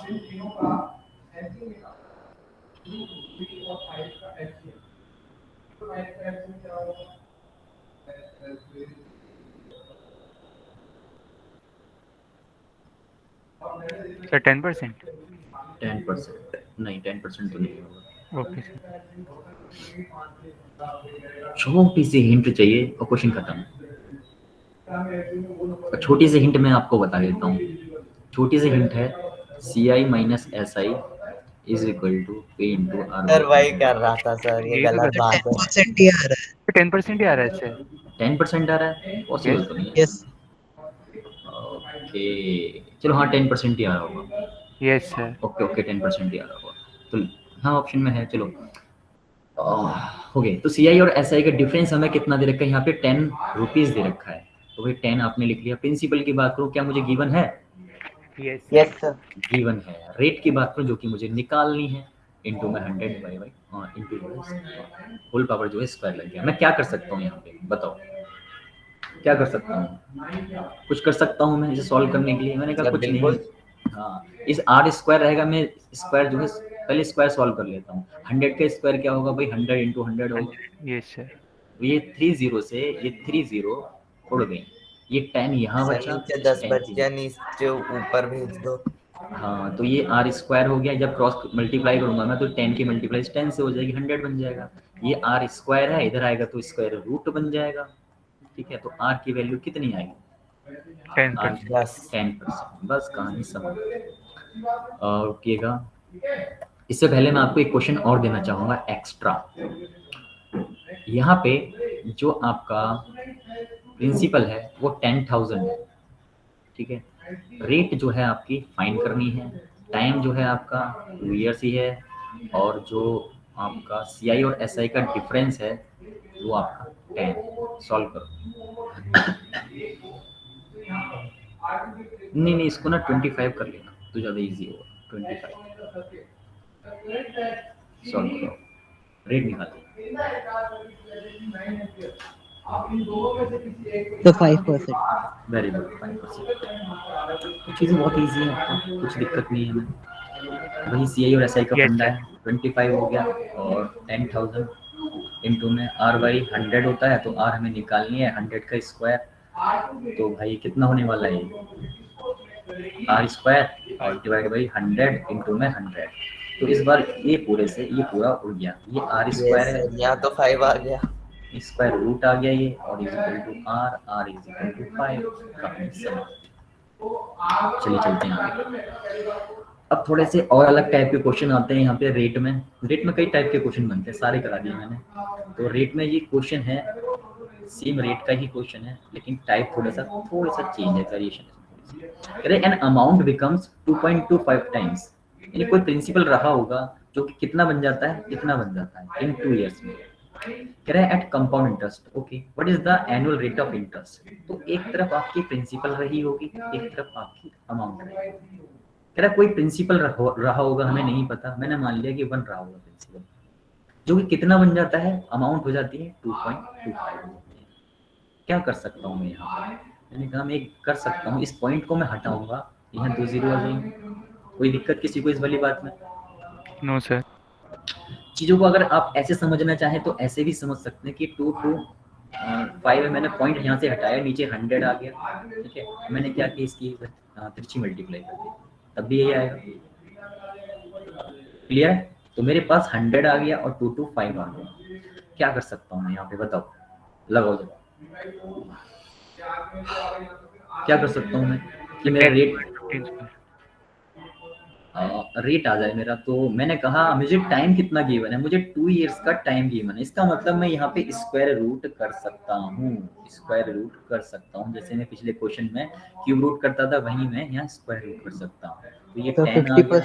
सर 10%। 10% नहीं, 10% तो नहीं होगा। Okay sir. छोटी सी हिंट चाहिए और क्वेश्चन खत्म। और छोटी सी हिंट मैं आपको बता देता हूँ। छोटी सी हिंट है CI minus SI is equal to P into R. Sir वही कर रहा था सर, ये यही तो गलत कर बात है। 10% ही आ रहा है। 10% ही आ रहा है सर। 10% आ रहा है, पॉसिबल Yes. तो नहीं है। यस ओके चलो, हाँ 10% ही आ रहा होगा। Yes sir. ओके ओके 10% ही आ रहा होगा तो हाँ ऑप्शन में है। चलो हो गए। तो CI और SI का डिफरेंस हमें कितना दे रखा है यहाँ पे? 10 रुपीज दे रखा है। तो भाई 10 आपने लिख लिया। प्रिंसिपल की बात करूँ, क्या मुझे गिवन है? Yes yes sir. गिवन है। रेट की बात करूँ जो कि मुझे निकालनी है, इंटू में 100 बाई इंटू होल पावर जो है स्क्वायर लग गया। मैं क्या कर सकता हूँ यहाँ पे बताओ? क्या कर सकता हूँ? कुछ कर सकता हूँ मैं इसे सॉल्व करने के लिए? मैंने कहा सर कुछ नहीं। बिल्कुल। हाँ इस R स्क्वायर रहेगा, मैं स्क्वायर जो है पहले स्क्वायर सॉल्व कर लेता हूँ। 100 का स्क्वायर क्या होगा भाई? 100 इंटू 100 होगा। Yes sir. ये 30 से ये 30 उड़ गई। ये 10 यहाँ सर बचा, नीचे 10 10 बच गया, नीचे ऊपर भेज दो। हाँ तो ये R स्क्वायर हो गया। जब क्रॉस मल्टीप्लाई करूंगा मैं तो 10 की मल्टीप्लाई 10 से हो जाएगी, 100 बन जाएगा। ये R स्क्वायर है, इधर आएगा तो स्क्वायर रूट बन जाएगा, ठीक है। तो R की वैल्यू कितनी आएगी? 10%। 10%। बस कहानी समझ। और रुकिएगा, इससे पहले मैं आपको एक क्वेश्चन और देना चाहूंगा एक्स्ट्रा। यहाँ पे जो आपका प्रिंसिपल है वो 10,000 है, ठीक है। रेट जो है आपकी फाइंड करनी है। टाइम जो है आपका 2 ईयर्स ही है। और जो आपका CI और SI का डिफरेंस है वो आपका 10। सॉल्व करो। नहीं इसको ना 25 कर लेना तो ज़्यादा इजी होगा। 25 सॉल्व करो, रेट निकालो। तो 5%। Very good 5%। चीज़ें बहुत ईजी है आपका, कुछ दिक्कत नहीं है हमें। वही CI और SI का Yes, फंडा sir. है। 25 हो गया और 10,000 इंटू में R बाई 100 होता है। तो R हमें निकालनी है 100 का स्क्वायर। तो भाई कितना होने वाला है? R स्क्वायर और डिवाइड बाई 100 इंटू में 100। तो इस बार ये पूरे से ये पूरा उड़ गया। ये R स्क्वायर है, यहाँ तो 5 आ गया। स्क्वायर रूट आ गया ये, और is equal to R is equal to 5 का सम। चलिए चलते हैं आगे। अब थोड़े से और अलग टाइप के क्वेश्चन आते हैं यहाँ पे। रेट में कई टाइप के क्वेश्चन बनते हैं, सारे करा दिए मैंने। तो रेट में ये क्वेश्चन है, सेम रेट का ही क्वेश्चन है लेकिन टाइप थोड़ा सा चेंज है, वेरिएशन है। एन अमाउंट बिकम्स 2.25 टाइम्स, यानी कोई प्रिंसिपल रहा होगा जो कि कितना बन जाता है, इतना बन जाता है इन 2 इयर्स में। कह रहा है at compound interest, okay what is the annual rate of interest. तो एक तरफ आपकी प्रिंसिपल रही होगी, एक तरफ आपकी अमाउंट रही। कह रहा है कोई प्रिंसिपल रहा होगा, हमें नहीं पता, मैंने मान लिया कि 1 रहा होगा प्रिंसिपल, जो कि कितना बन जाता है, अमाउंट हो जाती है 2.25। क्या कर सकता हूँ मैं यहाँ पर, मैंने कहा मैं एक कर सकता हूँ, इस पॉइंट को मैं हटाऊंगा, यहाँ 2 0 आ जाएंगे। कोई दिक्कत किसी को इस वाली बात में? No sir. चीज़ों को अगर आप ऐसे समझना चाहें तो ऐसे भी समझ सकते हैं कि 2 to 5 है, मैंने पॉइंट यहाँ से हटाया, नीचे 100 आ गया, ठीक है, मैंने क्या किया, इसकी तिरछी मल्टीप्लाई कर दी, तब भी यही आएगा। क्लियर है? तो मेरे पास 100 आ गया और 2 to 5 आ गया। क्या कर सकता हूँ मैं यहाँ पे, बताओ, लगाओ जब। क्या कर सकता हूँ मैं कि मेरा रेट आ जाए मेरा। तो मैंने कहा मुझे टाइम कितना गिवन है, मुझे 2 इयर्स का टाइम गिवन है, इसका मतलब मैं यहाँ पे स्क्वायर रूट कर सकता हूँ, स्क्वायर रूट कर सकता हूँ। जैसे मैं पिछले क्वेश्चन में क्यूब रूट करता था, वहीं मैं यहाँ स्क्वायर रूट कर सकता हूँ। तो ये 10 आ गया,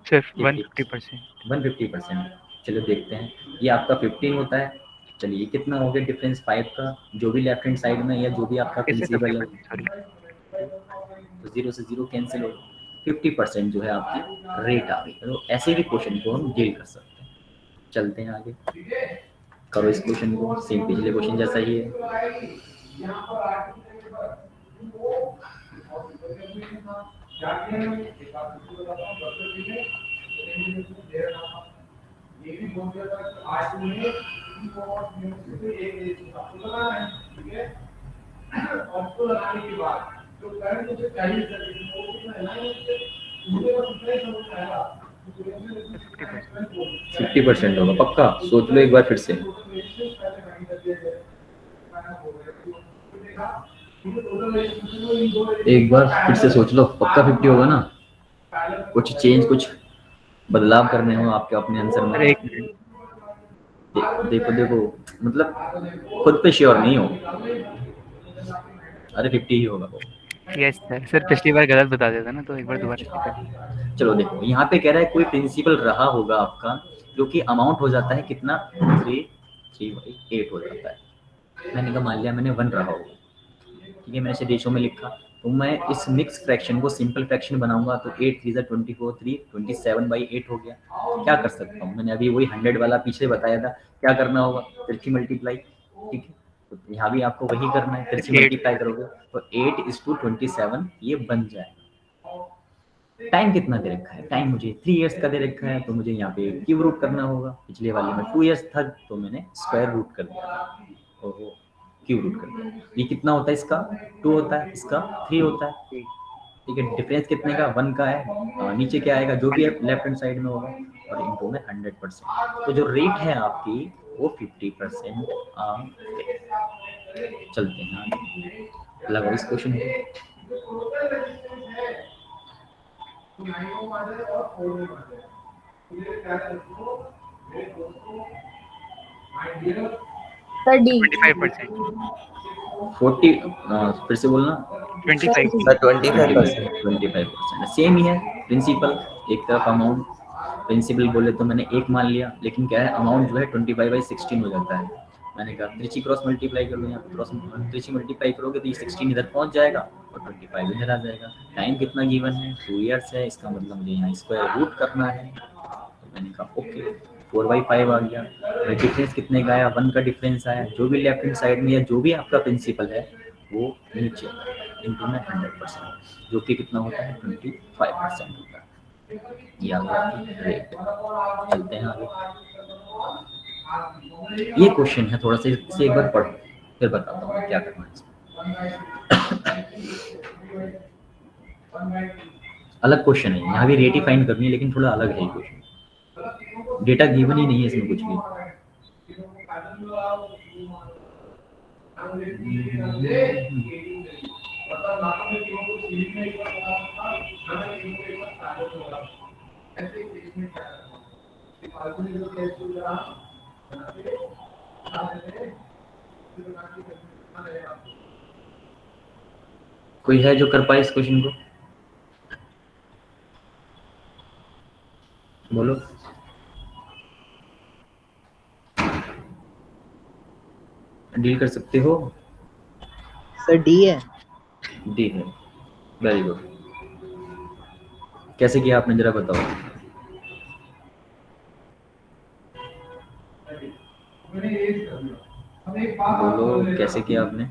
सिर्फ 150%। 150%। चलो देखते हैं, ये आपका 15 होता है। चलिए ये कितना हो गया डिफरेंस 5 का, जो भी लेफ्ट हैंड साइड में या जो भी आपका प्रिंसिपल है, तो 0 से 0 कैंसिल हो, 50% जो है आपकी रेट आ गई। तो ऐसे भी क्वेश्चन को हम डील कर सकते हैं। चलते हैं आगे, करो इस क्वेश्चन को, सेम पिछले क्वेश्चन जैसा ही है। तो करंट मुझे चाहिए सर, वो कितना है ना, मुझे बस इतना ही समझ में आया। 50% होगा पक्का, सोच लो एक बार फिर से। एक बार फिर से सोच लो, पक्का 50 होगा ना? कुछ चेंज, कुछ बदलाव करने हो आपके अपने आंसर में? देखो देखो, मतलब खुद पे श्योर नहीं हो। अरे 50 ही होगा वो। यस सर, सर पिछली बार गलत बता देता ना, तो एक बार दोबारा चेक कर। चलो देखो, यहाँ पे कह रहा है कोई प्रिंसिपल रहा होगा आपका, जो कि अमाउंट हो जाता है कितना, 3/8 हो जाता है। मैंने कहा मान लिया मैंने 1 रहा होगा, ठीक है, मैंने इसे रेशो में लिखा। तो मैं इस मिक्स फ्रैक्शन को सिंपल फ्रैक्शन बनाऊंगा, तो 8 3 24, 3 27/8 हो गया। क्या कर सकता हूँ, मैंने अभी वही 100 वाला पीछे बताया था, क्या करना होगा, तिरछी मल्टीप्लाई, ठीक है। तो यहाँ भी आपको वही करना है, तिरछी मल्टीप्लाई करोगे तो 8:27 ये बन जाएगा। टाइम कितना दे रखा है, टाइम मुझे 3 इयर्स का दे रखा है, तो मुझे यहाँ पे क्यूब रूट करना होगा। पिछले वाले में 2 इयर्स था, तो मैंने स्क्वायर रूट कर दिया था, ओहो क्यूब रूट कर दिया। ये कितना होता है, इसका 2 होता है, इसका 3 होता है, ठीक है। डिफरेंस कितने का, 1 का है। नीचे क्या आएगा, जो भी लेफ्ट हैंड साइड में होगा, और इनटू में 100%। तो जो रेट है आपकी वो 50% आ गई। चलते हैं आगे, लगाओ इस क्वेश्चन को। Sir D 25%। 40 फिर से बोलना। 25। 25% सेम ही है। प्रिंसिपल एक तरफ अमाउंट, प्रिंसिपल बोले तो मैंने 1 मान लिया, लेकिन क्या है अमाउंट जो है 25/16 हो जाता है। मैंने कहा त्रिची क्रॉस मल्टीप्लाई कर लो, यहाँ पे क्रॉस त्रिची मल्टीप्लाई करोगे तो ये 16 इधर पहुंच जाएगा और 25 इधर आ जाएगा। टाइम कितना गिवन है, 2 इयर्स है, इसका मतलब मुझे यहाँ स्क्वायर रूट करना है। तो मैंने कहा ओके, 4/5 आ गया। डिफरेंस कितने का आया, 1 का डिफरेंस आया। जो भी लेफ्ट हैंड साइड में या जो भी आपका प्रिंसिपल है वो नीचे इनटू में 100%, जो कि कितना होता है 25% होता है। ये आ गया रेट। चलते हैं आगे। ये क्वेश्चन है, थोड़ा सा इसे एक बार पढ़ो, फिर बताता हूँ क्या करना है। अलग क्वेश्चन है, यहाँ भी रेट ही फाइंड करनी है, लेकिन थोड़ा अलग है क्वेश्चन। डेटा गिवन ही नहीं है इसमें कुछ भी। कोई है जो कर पाए इस क्वेश्चन को, बोलो। डील कर सकते हो? सर डी है। डी है, वेरी गुड। कैसे किया आपने, जरा बताओ। बोलो कैसे किया आपने।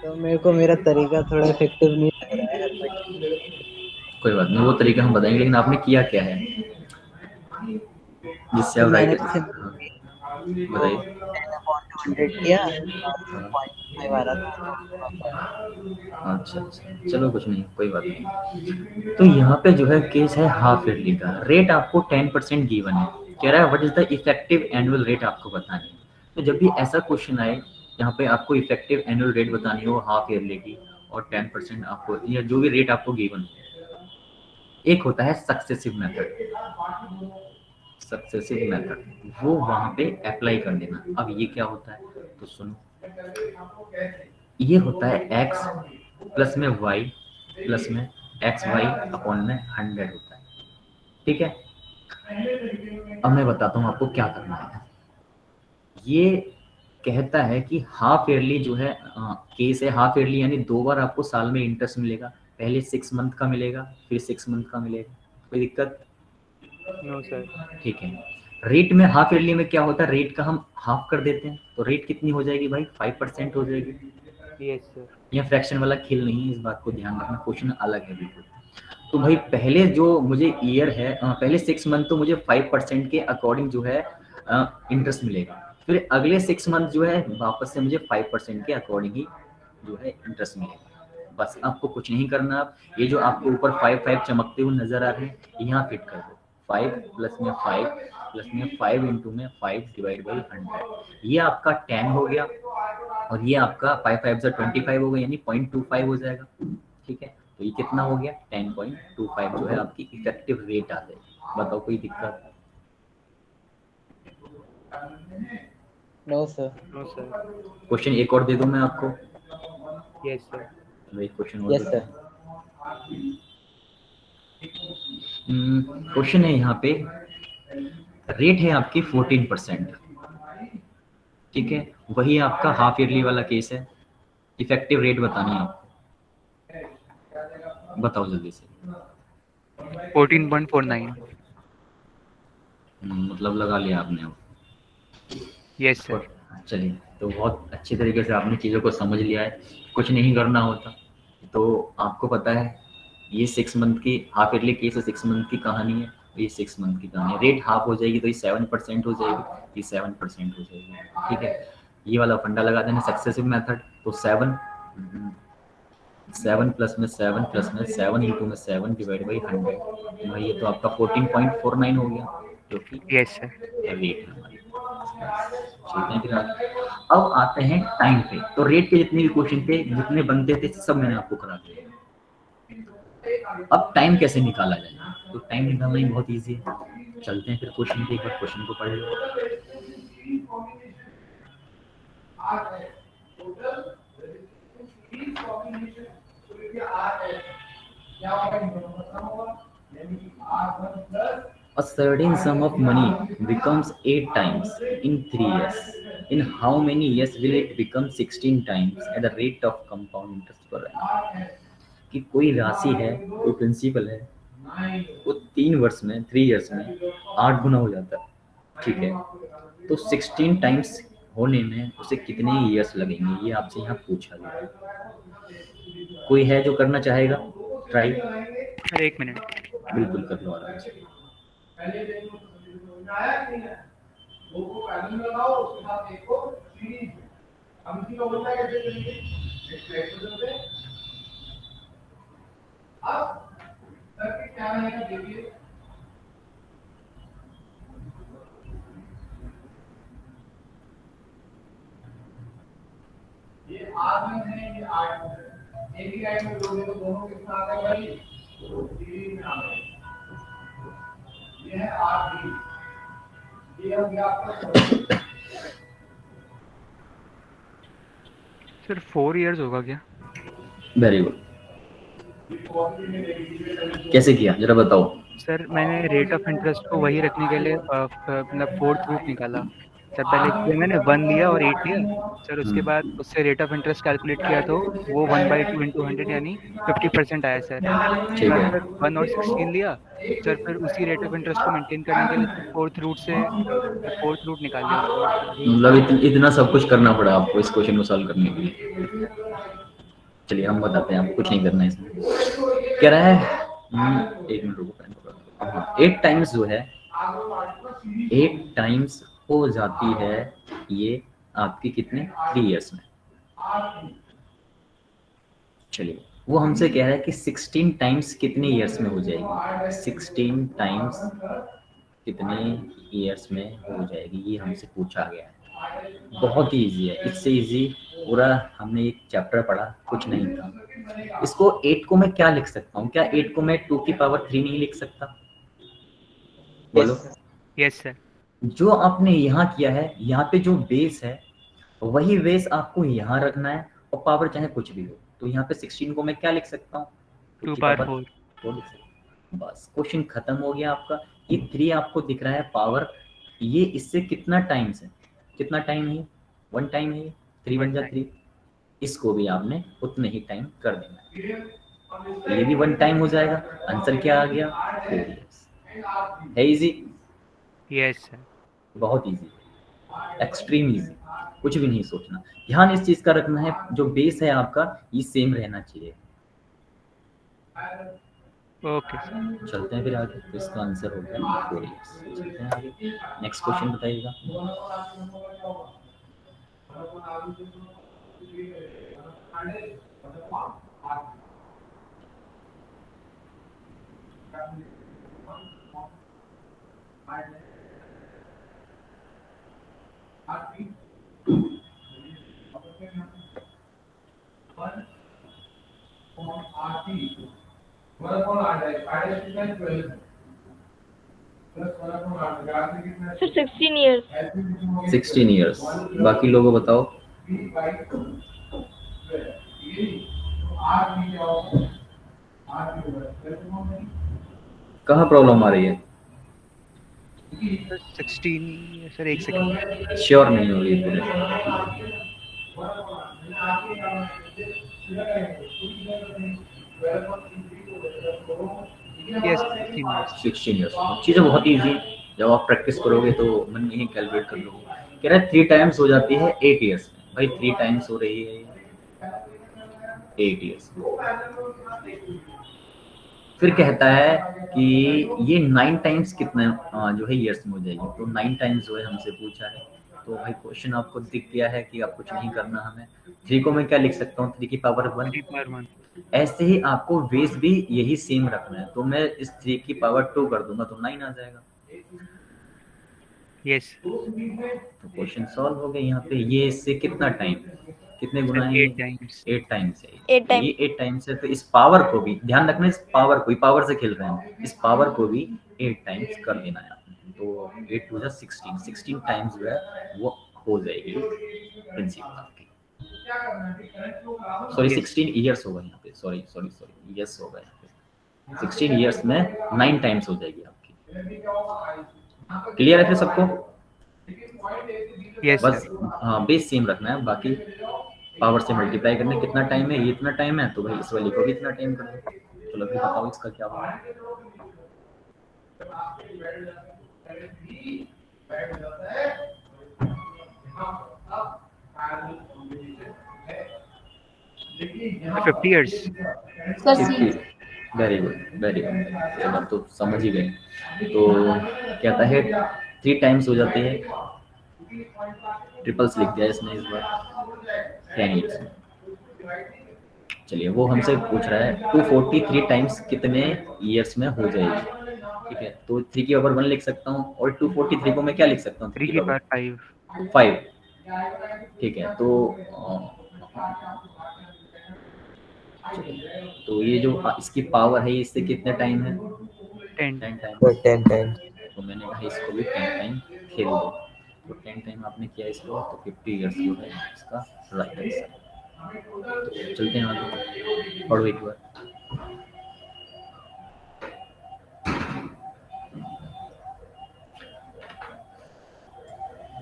तो मेरे को मेरा तरीका थोड़ा इफेक्टिव नहीं लग रहा है बट कोई बात नहीं, वो तरीका हम बताएंगे, लेकिन आपने किया क्या है जिससे तो आप मैंने राइट। तो बताइए। 10/100 किया और 0.5 आ रहा था तो अच्छा अच्छा, चलो कुछ नहीं, कोई बात नहीं। तो यहाँ पे जो है केस है हाफ ईयरली का। रेट आपको 10% गिवन है, कह रहा है what is the effective annual rate आपको बताना है। तो जब भी ऐसा क्वेश्चन आए यहाँ पे आपको इफेक्टिव एनुअल रेट बतानी हो हाफ ईयरली की, और 10% आपको या जो भी रेट आपको गिवन हो, एक होता है सक्सेसिव मेथड। सक्सेसिव मेथड वो वहां पे अप्लाई कर देना। अब ये क्या होता है तो सुनो, ये होता है x प्लस में y प्लस में एक्स वाई अपॉन में 100 होता है, ठीक है। अब मैं बताता हूँ आपको क्या करना है। ये कहता है कि हाफ ईयरली जो है केस है हाफ ईयरली, यानी 2 बार आपको साल में इंटरेस्ट मिलेगा। पहले 6 मंथ का मिलेगा, फिर 6 मंथ का मिलेगा। कोई दिक्कत? No sir. ठीक है। रेट में हाफ ईयरली में क्या होता है, रेट का हम हाफ कर देते हैं, तो रेट कितनी हो जाएगी भाई, 5% हो जाएगी। Yes sir. यह फ्रैक्शन वाला खेल नहीं है, इस बात को ध्यान रखना, क्वेश्चन अलग है बिल्कुल। तो भाई पहले जो मुझे ईयर है पहले 6 मंथ तो मुझे 5% के अकॉर्डिंग जो है इंटरेस्ट मिलेगा। फिर अगले 6 मंथ जो है वापस से मुझे 5% के अकॉर्डिंग ही जो है इंटरेस्ट मिलेगा। बस आपको कुछ नहीं करना। आप ये जो आपको ऊपर 5 चमकते हुए नजर आ रहे हैं, यहाँ फिट कर दो। 5 प्लस में 5 प्लस में 5 इंटू में 5 डिवाइड बाई 100, ये आपका 10 हो गया। और ये आपका 5 5 से 25 हो गया, यानी 0.25 हो जाएगा, ठीक है। तो ये कितना हो गया, 10.25 जो है आपकी इफेक्टिव रेट आ जाएगी। बताओ कोई दिक्कत? No sir. No sir. Question एक और दे दूं मैं आपको? Yes sir. चलो एक क्वेश्चन और यस देता सर। हूं। क्वेश्चन है यहाँ पे, रेट है आपकी 14%, ठीक है। वही आपका हाफ ईयरली वाला केस है। इफेक्टिव रेट बतानी है आपको, बताओ जल्दी से। 14.49। मतलब लगा लिया आपने अब? Yes sir. चलिए, तो बहुत अच्छी तरीके से आपने चीज़ों को समझ लिया है। कुछ नहीं करना होता। तो आपको पता है ये 6 मंथ की हाफ ईयरली केस है, 6 मंथ की कहानी है। ये 6 मंथ की कहानी है। रेट हाफ हो जाएगी तो ये 7% हो जाएगी, ये 7% हो जाएगी, ठीक है। ये वाला फंडा लगा देना, सक्सेसिव मेथड। तो 7 प्लस में 7 प्लस में 7 इंटू में 7 डिवाइड बाई 100, भाई ये तो आपका 14.49 हो गया, जो कि यस सर। रेट है हमारी। चलते हैं फिर आगे। अब आते हैं टाइम पे। तो रेट के जितने भी क्वेश्चन थे, जितने बनते थे, सब मैंने आपको करा दिया। अब टाइम कैसे निकाला जाए, तो टाइम निकालना ही बहुत इजी है। चलते हैं फिर क्वेश्चन पे, एक बार क्वेश्चन को पढ़ लो। A certain sum of money becomes 8 times in 3 years. In how many years will it become 16 times at the rate of compound interest per annum? कि कोई राशि है, कोई प्रिंसिपल है, वो 3 वर्ष में 3 इयर्स में 8 गुना हो जाता है, ठीक है। तो 16 टाइम्स होने में उसे कितने इयर्स लगेंगे, ये आपसे यहाँ पूछा गया। कोई है जो करना चाहेगा ट्राई? Sir 1 minute. बिल्कुल कर लो आराम से। पहले देखो समझ आया कि नहीं? दो को पैनल में लगाओ, उसके साथ एक को सीरीज। हम इसी को बोलते हैं कैसे करेंगे, एक इक्वेशन पे। अब सर्किट क्या रहेगा देखिए। ये R1 है, ये R2 है। एक ही लाइन में जोड़ने को दोनों के साथ है भाई, सीरीज में आ गए। ये है R3, ये हो गया आपका। सर 4 इयर्स होगा क्या? Very good. कैसे किया जरा बताओ? सर मैंने रेट ऑफ इंटरेस्ट को वही रखने के लिए मतलब 4th रूट निकाला। सर पहले किया मैंने 1 लिया और 8 लिया सर, उसके बाद उससे रेट ऑफ इंटरेस्ट कैलकुलेट किया तो वो 1/2 इंटू 100 यानी 50% आया सर। उसके ठीक बाद है। सर 1 और 16 लिया सर, फिर उसी रेट ऑफ इंटरेस्ट को मेंटेन करने के लिए सर फोर्थ रूट निकाल लिया उसका। मतलब इतना सब कुछ करना पड़ा आपको इस क्वेश्चन को सॉल्व करने के लिए। चलिए हम बताते हैं, आपको कुछ नहीं करना है इसमें। कह रहा है एक मिनट रुको, पेन पकड़ लो। 8 टाइम्स जो है 8 टाइम्स हो जाती है ये आपकी कितने 3 इयर्स में। चलिए वो हमसे कह रहा है कि 16 टाइम्स कितने इयर्स में हो जाएगी, 16 टाइम्स कितने इयर्स में हो जाएगी, ये हमसे पूछा गया है। बहुत ही इजी है, इससे इजी पूरा हमने एक चैप्टर पढ़ा कुछ नहीं था। इसको 8 को मैं क्या लिख सकता हूँ, क्या 8 को मैं 2 की पावर 3 नहीं लिख सकता? बोलो। Yes sir. जो आपने यहाँ किया है, यहाँ पे जो बेस है वही बेस आपको यहाँ रखना है, और पावर चाहे कुछ भी हो। तो यहाँ पे 16 को मैं क्या लिख सकता हूँ, 2 की पावर 2/4। 4 लिख सकता हूँ। बस क्वेश्चन खत्म हो गया आपका। ये 3 आपको दिख रहा है पावर, ये इससे कितना टाइम्स है, कितना टाइम है, 1 टाइम है, 3 बन जा 3। इसको भी आपने उतने ही टाइम कर देना है, तो ये भी 1 टाइम हो जाएगा। आंसर क्या आ गया, 4 इयर्स। है इजी, यस सर। बहुत इजी, एक्सट्रीम इजी, कुछ भी नहीं सोचना। ध्यान इस चीज का रखना है, जो बेस है आपका ये सेम रहना चाहिए। Okay sir. चलते हैं फिर आगे, तो इसका आंसर हो गया 4 इयर्स। चलते हैं आगे, नेक्स्ट क्वेश्चन बताइएगा। Sir 16 years. 16 इयर्स। बाकी लोगों बताओ। कहाँ प्रॉब्लम आ रही है? 16 सर, एक सेकंड। श्योर नहीं हो रही पूरे। Yes 16 years। 16 इयर्स चीज़ें बहुत ईजी, जब आप प्रैक्टिस करोगे तो मन में ही कैलकुलेट कर लोगे। कह रहा है 3 टाइम्स हो जाती है 8 इयर्स में। भाई 3 टाइम्स हो रही है 8 इयर्स में। फिर कहता है कि ये 9 टाइम्स कितना जो है ईयर्स में हो जाएगी। तो 9 टाइम्स जो है हमसे पूछा है, तो भाई क्वेश्चन आपको दिख गया है कि आप कुछ नहीं करना हमें। 3 को मैं क्या लिख सकता हूँ, 3 की पावर 1। 3/1। ऐसे ही आपको बेस भी यही सेम रखना है, तो मैं इस 3 की पावर 2 कर दूंगा तो 9 आ जाएगा। यस तो क्वेश्चन सॉल्व हो गया। यहाँ पे ये इससे कितना टाइम, कितने गुना सर, है, 8 टाइम्स। 8 टाइम्स है। 8 तो times. ये 8 टाइम्स है, तो इस पावर को भी ध्यान रखना, इस पावर को, पावर से खेल रहे हैं, इस पावर को भी 8 टाइम्स कर देना है आपने। तो 8 टू 16, 16 टाइम्स जो है वो हो जाएगी प्रिंसिपल आपकी। सॉरी 16 ईयर्स होगा यहाँ पे, सॉरी सॉरी सॉरी ईयर्स होगा यहाँ पे। 16 ईयर्स में 9 टाइम्स हो जाएगी आपकी। क्लियर है फिर सबको? यस बस सर। हाँ, बेस सेम रखना है, बाकी पावर से मल्टीप्लाई करना। कितना टाइम है, ये इतना टाइम है, तो भाई इस वाली को भी इतना टाइम कर दो। चलो फिर बताओ इसका क्या होगा। Sir 50 years। Sir, C. Very good very good, चलो तो समझ ही गए। तो कहता है 3 टाइम्स हो जाती है, ट्रिपल्स लिख दिया इसने इस बार 10 ईयर्स में। चलिए वो हमसे पूछ रहा है 243 टाइम्स कितने ईयर्स में हो जाएगी। ठीक है, तो 3 की पावर 1 लिख सकता हूँ, और 243 को मैं क्या लिख सकता हूँ, 3 की पावर 5। 5। ठीक है, तो ये जो इसकी पावर है इससे कितने टाइम है, 10। 10 टाइम। 10 टाइम। तो मैंने कहा इसको भी 10 टाइम खेल दो। तो 10 टाइम आपने किया इसको, तो 50 ईयर्स जो है इसका राइट आंसर। तो चलते हैं आगे, पढ़ो एक बार।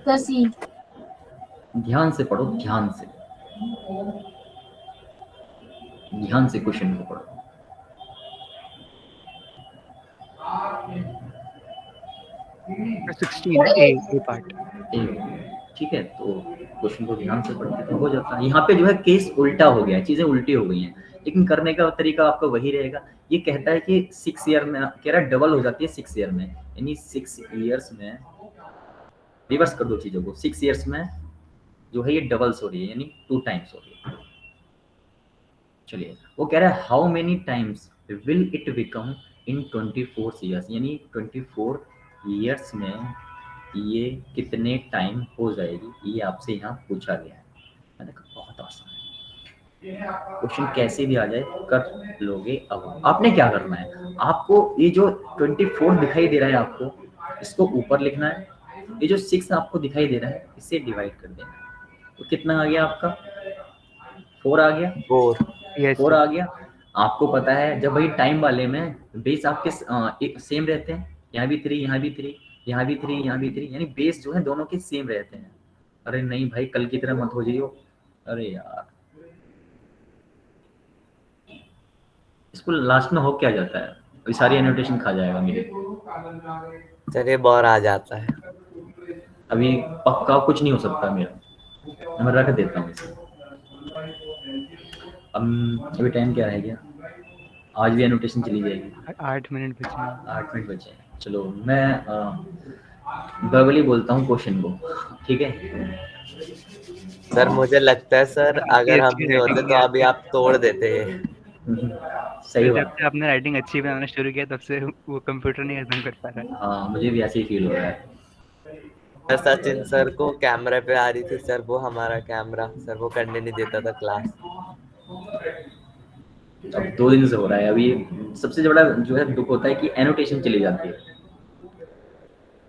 सर सी। ध्यान से पढ़ो, ध्यान से, ध्यान से क्वेश्चन को पढ़ो। 16 है ए पार्ट। ठीक है, तो क्वेश्चन को ध्यान से पढ़ते तो हो जाता है। यहाँ पे जो है केस उल्टा हो गया है, चीजें उल्टी हो गई हैं, लेकिन करने का तरीका आपका वही रहेगा। ये कहता है कि 6 ईयर में, कह रहा है डबल हो जाती है 6 ईयर में, यानी 6 ईयर्स में, रिवर्स कर दो चीजों को, 6 ईयर्स में जो है ये डबल्स हो रही है, यानी 2 टाइम्स हो रही है। चलिए, वो कह रहा है how many times will it become in 24 years, यानी 24 ईयर्स में ये कितने टाइम हो जाएगी, ये आपसे यहाँ पूछा गया है। मैंने कहा बहुत आसान है, क्वेश्चन कैसे भी आ जाए कर लोगे। अब आपने क्या करना है, आपको ये जो 24 दिखाई दे रहा है आपको, इसको ऊपर लिखना है, ये जो 6 आपको दिखाई दे रहा है इसे डिवाइड कर देना है। तो कितना आ गया आपका, 4 आ गया, 4 आ गया। आपको पता है जब भाई टाइम वाले में बेस आपके सेम रहते हैं, यहाँ भी 3, यहाँ भी 3, यहाँ भी 3, यहाँ भी 3, यानी बेस जो है दोनों के सेम रहते हैं। अरे नहीं भाई, कल की तरह मत हो जाइयो। अरे यार, इसको लास्ट में हो क्या जाता है, अभी सारी एनोटेशन खा जाएगा मेरे। चलिए बोर आ जाता है। अभी पक्का कुछ नहीं हो सकता मेरा, मैं रख देता हूँ इसे। अभी टाइम क्या रह गया, आज भी एनोटेशन चली जाएगी। 8 मिनट बचे हैं। 8 मिनट बचे हैं। चलो मैं वर्बली बोलता हूँ क्वेश्चन को, ठीक है। सर मुझे लगता है सर अगर हम नहीं होते तो अभी आप तोड़ देते हैं। सही जब बात। से आपने राइटिंग अच्छी बनाना शुरू किया तब से वो कंप्यूटर नहीं हजम कर पा रहा है। हाँ, मुझे भी ऐसे ही फील हो रहा है। सर सचिन सर को कैमरे पे आ रही थी सर, वो हमारा कैमरा सर वो करने नहीं देता था क्लास। अब 2 दिन से हो रहा है। अभी सबसे बड़ा जो है दुख होता है कि एनोटेशन चली जाती है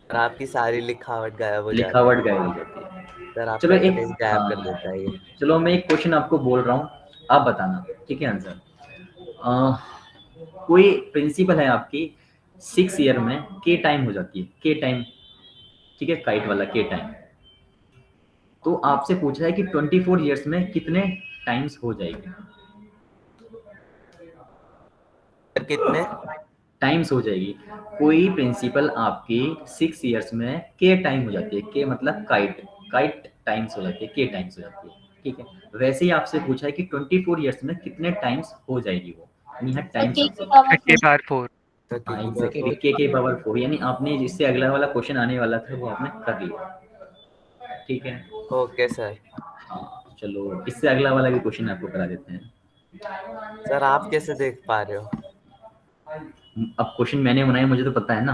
और आपकी सारी लिखावट गायब हो जाती है। लिखावट गायब हो जाती है। सर चलो आपका एक पेज गायब कर देता है ये। चलो मैं एक क्वेश्चन आपको बोल रहा हूँ, आप बताना, ठीक है आंसर। कोई प्रिंसिपल है आपकी 6 ईयर में के टाइम हो जाती है, के टाइम, ठीक है, काइट वाला के टाइम। तो आपसे पूछ रहा है कि 24 ईयर्स में कितने टाइम्स हो जाएगी, कितने टाइम्स हो जाएगी। कोई प्रिंसिपल आपकी 6 ईयर्स में के टाइम हो जाती है, के मतलब काइट, काइट टाइम्स हो जाती है, के टाइम्स हो जाती है, ठीक है। वैसे ही आपसे पूछा है कि 24 ईयर्स में कितने टाइम्स हो जाएगी वो, यहाँ टाइम्स के पावर 4। हाँ एग्जैक्टली, के पावर 4, यानी आपने जिससे अगला वाला क्वेश्चन आने वाला था वो आपने कर लिया, ठीक है। Okay sir. हाँ चलो, इससे अगला वाला भी क्वेश्चन आपको करा देते हैं। सर आप कैसे देख पा रहे हो? अब क्वेश्चन मैंने बनाया, मुझे तो पता है ना।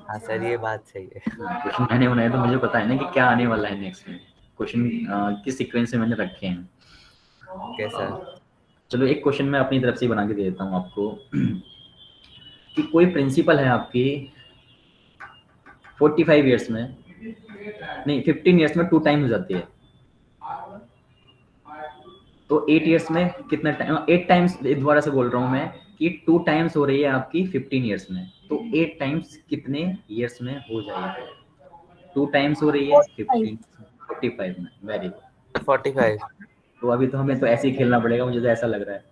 हाँ सर ये बात सही है। क्वेश्चन मैंने बनाया तो मुझे पता है ना कि क्या आने वाला है नेक्स्ट में, क्वेश्चन किस सीक्वेंस में मैंने रखे हैं। Okay sir. चलो एक क्वेश्चन मैं अपनी तरफ से बना के दे देता हूँ आपको कि कोई प्रिंसिपल है आपकी 45 ईयर्स में, नहीं 15 ईयर्स में 2 टाइम हो जाती है, तो 8 ईयर्स में कितना टाइम, 8 टाइम्स दोबारा से बोल रहा हूँ मैं कि 2 टाइम्स हो रही है आपकी 15 ईयर्स में, तो 8 टाइम्स कितने ईयर्स में हो जाएगी? 2 टाइम्स हो रही है 45 में। Very good, 45। तो अभी तो हमें तो ऐसे ही खेलना पड़ेगा, मुझे तो ऐसा लग रहा है,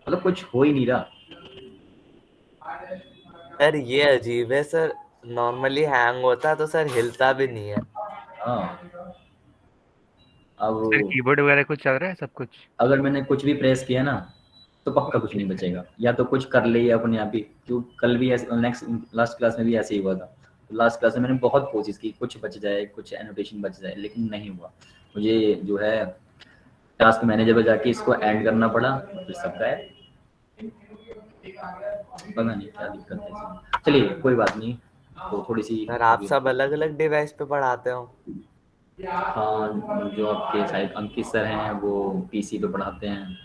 मतलब कुछ हो ही नहीं रहा। सर ये अजीब है सर, नॉर्मली हैंग होता तो सर हिलता भी नहीं है। हाँ अब कीबोर्ड वगैरह कुछ चल रहा है सब कुछ। अगर मैंने कुछ भी प्रेस किया ना तो पक्का कुछ नहीं बचेगा, या तो कुछ कर ले अपने आप ही, क्यों कल भी ऐसे लास्ट क्लास में भी ऐसे ही हुआ था। लास्ट क्लास में मैंने बहुत कोशिश की कुछ बच जाए, कुछ एनोटेशन बच जाए, लेकिन नहीं हुआ। मुझे जो है टास्क मैनेजर पर जाके इसको ऐड करना पड़ा, फिर सब गायब, पता नहीं क्या दिक्कत है। चलिए कोई बात नहीं, तो थोड़ी सी सर आप सब अलग अलग डिवाइस पे पढ़ाते हो? हाँ, जो आपके शायद अंकित सर हैं वो पीसी पे पढ़ाते हैं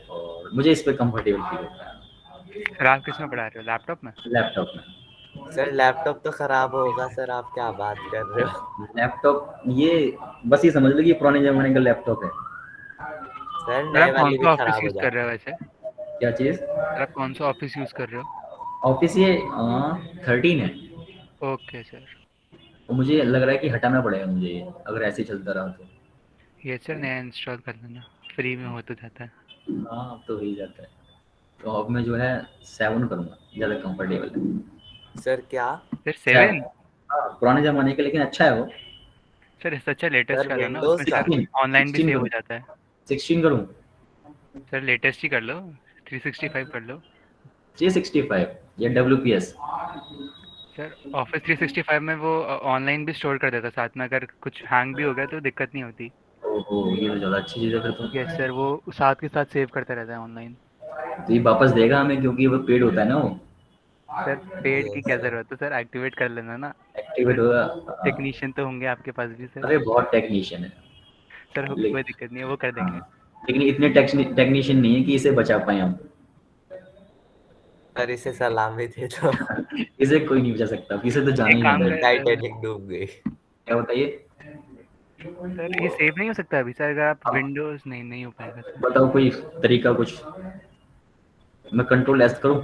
और मुझे इस पे कंफर्टेबल फील होता है। सर आप किस में पढ़ा रहे हो, लैपटॉप में? लैपटॉप में। सर लैपटॉप तो खराब होगा सर, आप क्या बात कर रहे हो? लैपटॉप ये बस ये समझ लो कि पुराने जमाने का लैपटॉप है सर सर नए आप कौन वाले भी सा ऑफिस खराब हो यूज कर जाते रहे हो वैसे? क्या चीज़? सर आप कौन सा ऑफिस यूज कर रहे हो? ऑफिस ये 13 है। Okay sir. तो मुझे लग रहा है कि हटाना पड़ेगा मुझे ये, अगर ऐसे ही चलता रहा तो। ये सर नया इंस्टॉल कर लेना, फ्री में हो तो जाता है। हाँ अब तो हो ही जाता है। तो अब मैं जो है 7 करूँगा, ज़्यादा कंफर्टेबल है। सर क्या? सर 7, 7? हाँ पुराने ज़माने के, लेकिन अच्छा है वो। सर इससे अच्छा लेटेस्ट सर कर लो ना, उसमें विंडोज का? सर 16, ऑनलाइन भी 16 सेव हो करूँ, जाता है। 16 करूँ, सर लेटेस्ट ही कर लो, 365 कर लो। 365 या WPS। सर ऑफिस 365 में वो ऑनलाइन भी स्टोर कर देता है साथ में, अगर कुछ हैंग भी हो गया तो दिक्कत नहीं होती। ओहो, ये तो ज़्यादा अच्छी चीज़ है फिर तो। यस सर, वो साथ के साथ सेव करता रहता है ऑनलाइन। तो ये वापस देगा हमें, क्योंकि वो पेड होता है ना वो। सर पेड की यस क्या सर। जरूरत है सर, एक्टिवेट कर लेना ना। एक्टिवेट सर होगा, हाँ। टेक्नीशियन तो होंगे आपके पास भी सर। अरे बहुत टेक्नीशियन है। सर कोई लेकिन दिक्कत नहीं है, वो कर देंगे। हाँ, लेकिन इतने टेक्नीशियन नहीं है कि इसे बचा पाए हम। सर इसे सलामी दे दो। इसे कोई नहीं बचा सकता, इसे तो जाना एक ही काम जाना है। कर टाइटैनिक डूब गई। क्या बताइए? सर, ये सेव नहीं हो सकता अभी सर, अगर आप अब विंडोज नहीं हो पाएगा सर। बताओ कोई तरीका कुछ, मैं कंट्रोल एस करूं?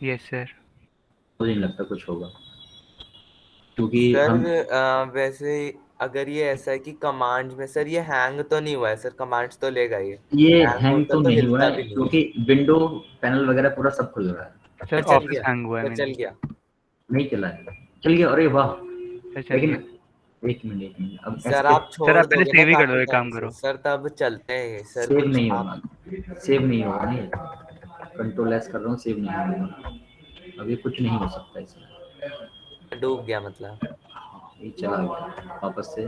Yes sir. मुझे नहीं लगता कुछ होगा, क्योंकि सर हम वैसे अगर ये ऐसा है कि कमांड्स में सर ये हैंग तो नहीं हुआ है सर, कमांड्स तो लेगा ये। ये हैंग हैंग होता तो तो नहीं हुआ हिलता है, भी नहीं है। क्योंकि विंडो पैनल वगैरह पूरा सब खुल रहा है। सर सर चल ऑफिस गया। हैंग हुआ है सर चल मेनली। गया। नहीं चला है, चल गया, अरे वाह। सर चल लेकिन गया। एक मिनट, अब सर आप एस्केप सर छोड़ आप पहले दोगे ना सेव ही कर लो, काफी एक टाइम काम से करो। सर, तब चलते हैं सर सेव कुछ नहीं आप। होगा, सेव नहीं होगा, नहीं कंट्रोल एस कर रहा हूँ, सेव नहीं होगा। अभी कुछ नहीं हो सकता इसमें। डूब गया मतलब। ये चला गया वापस से।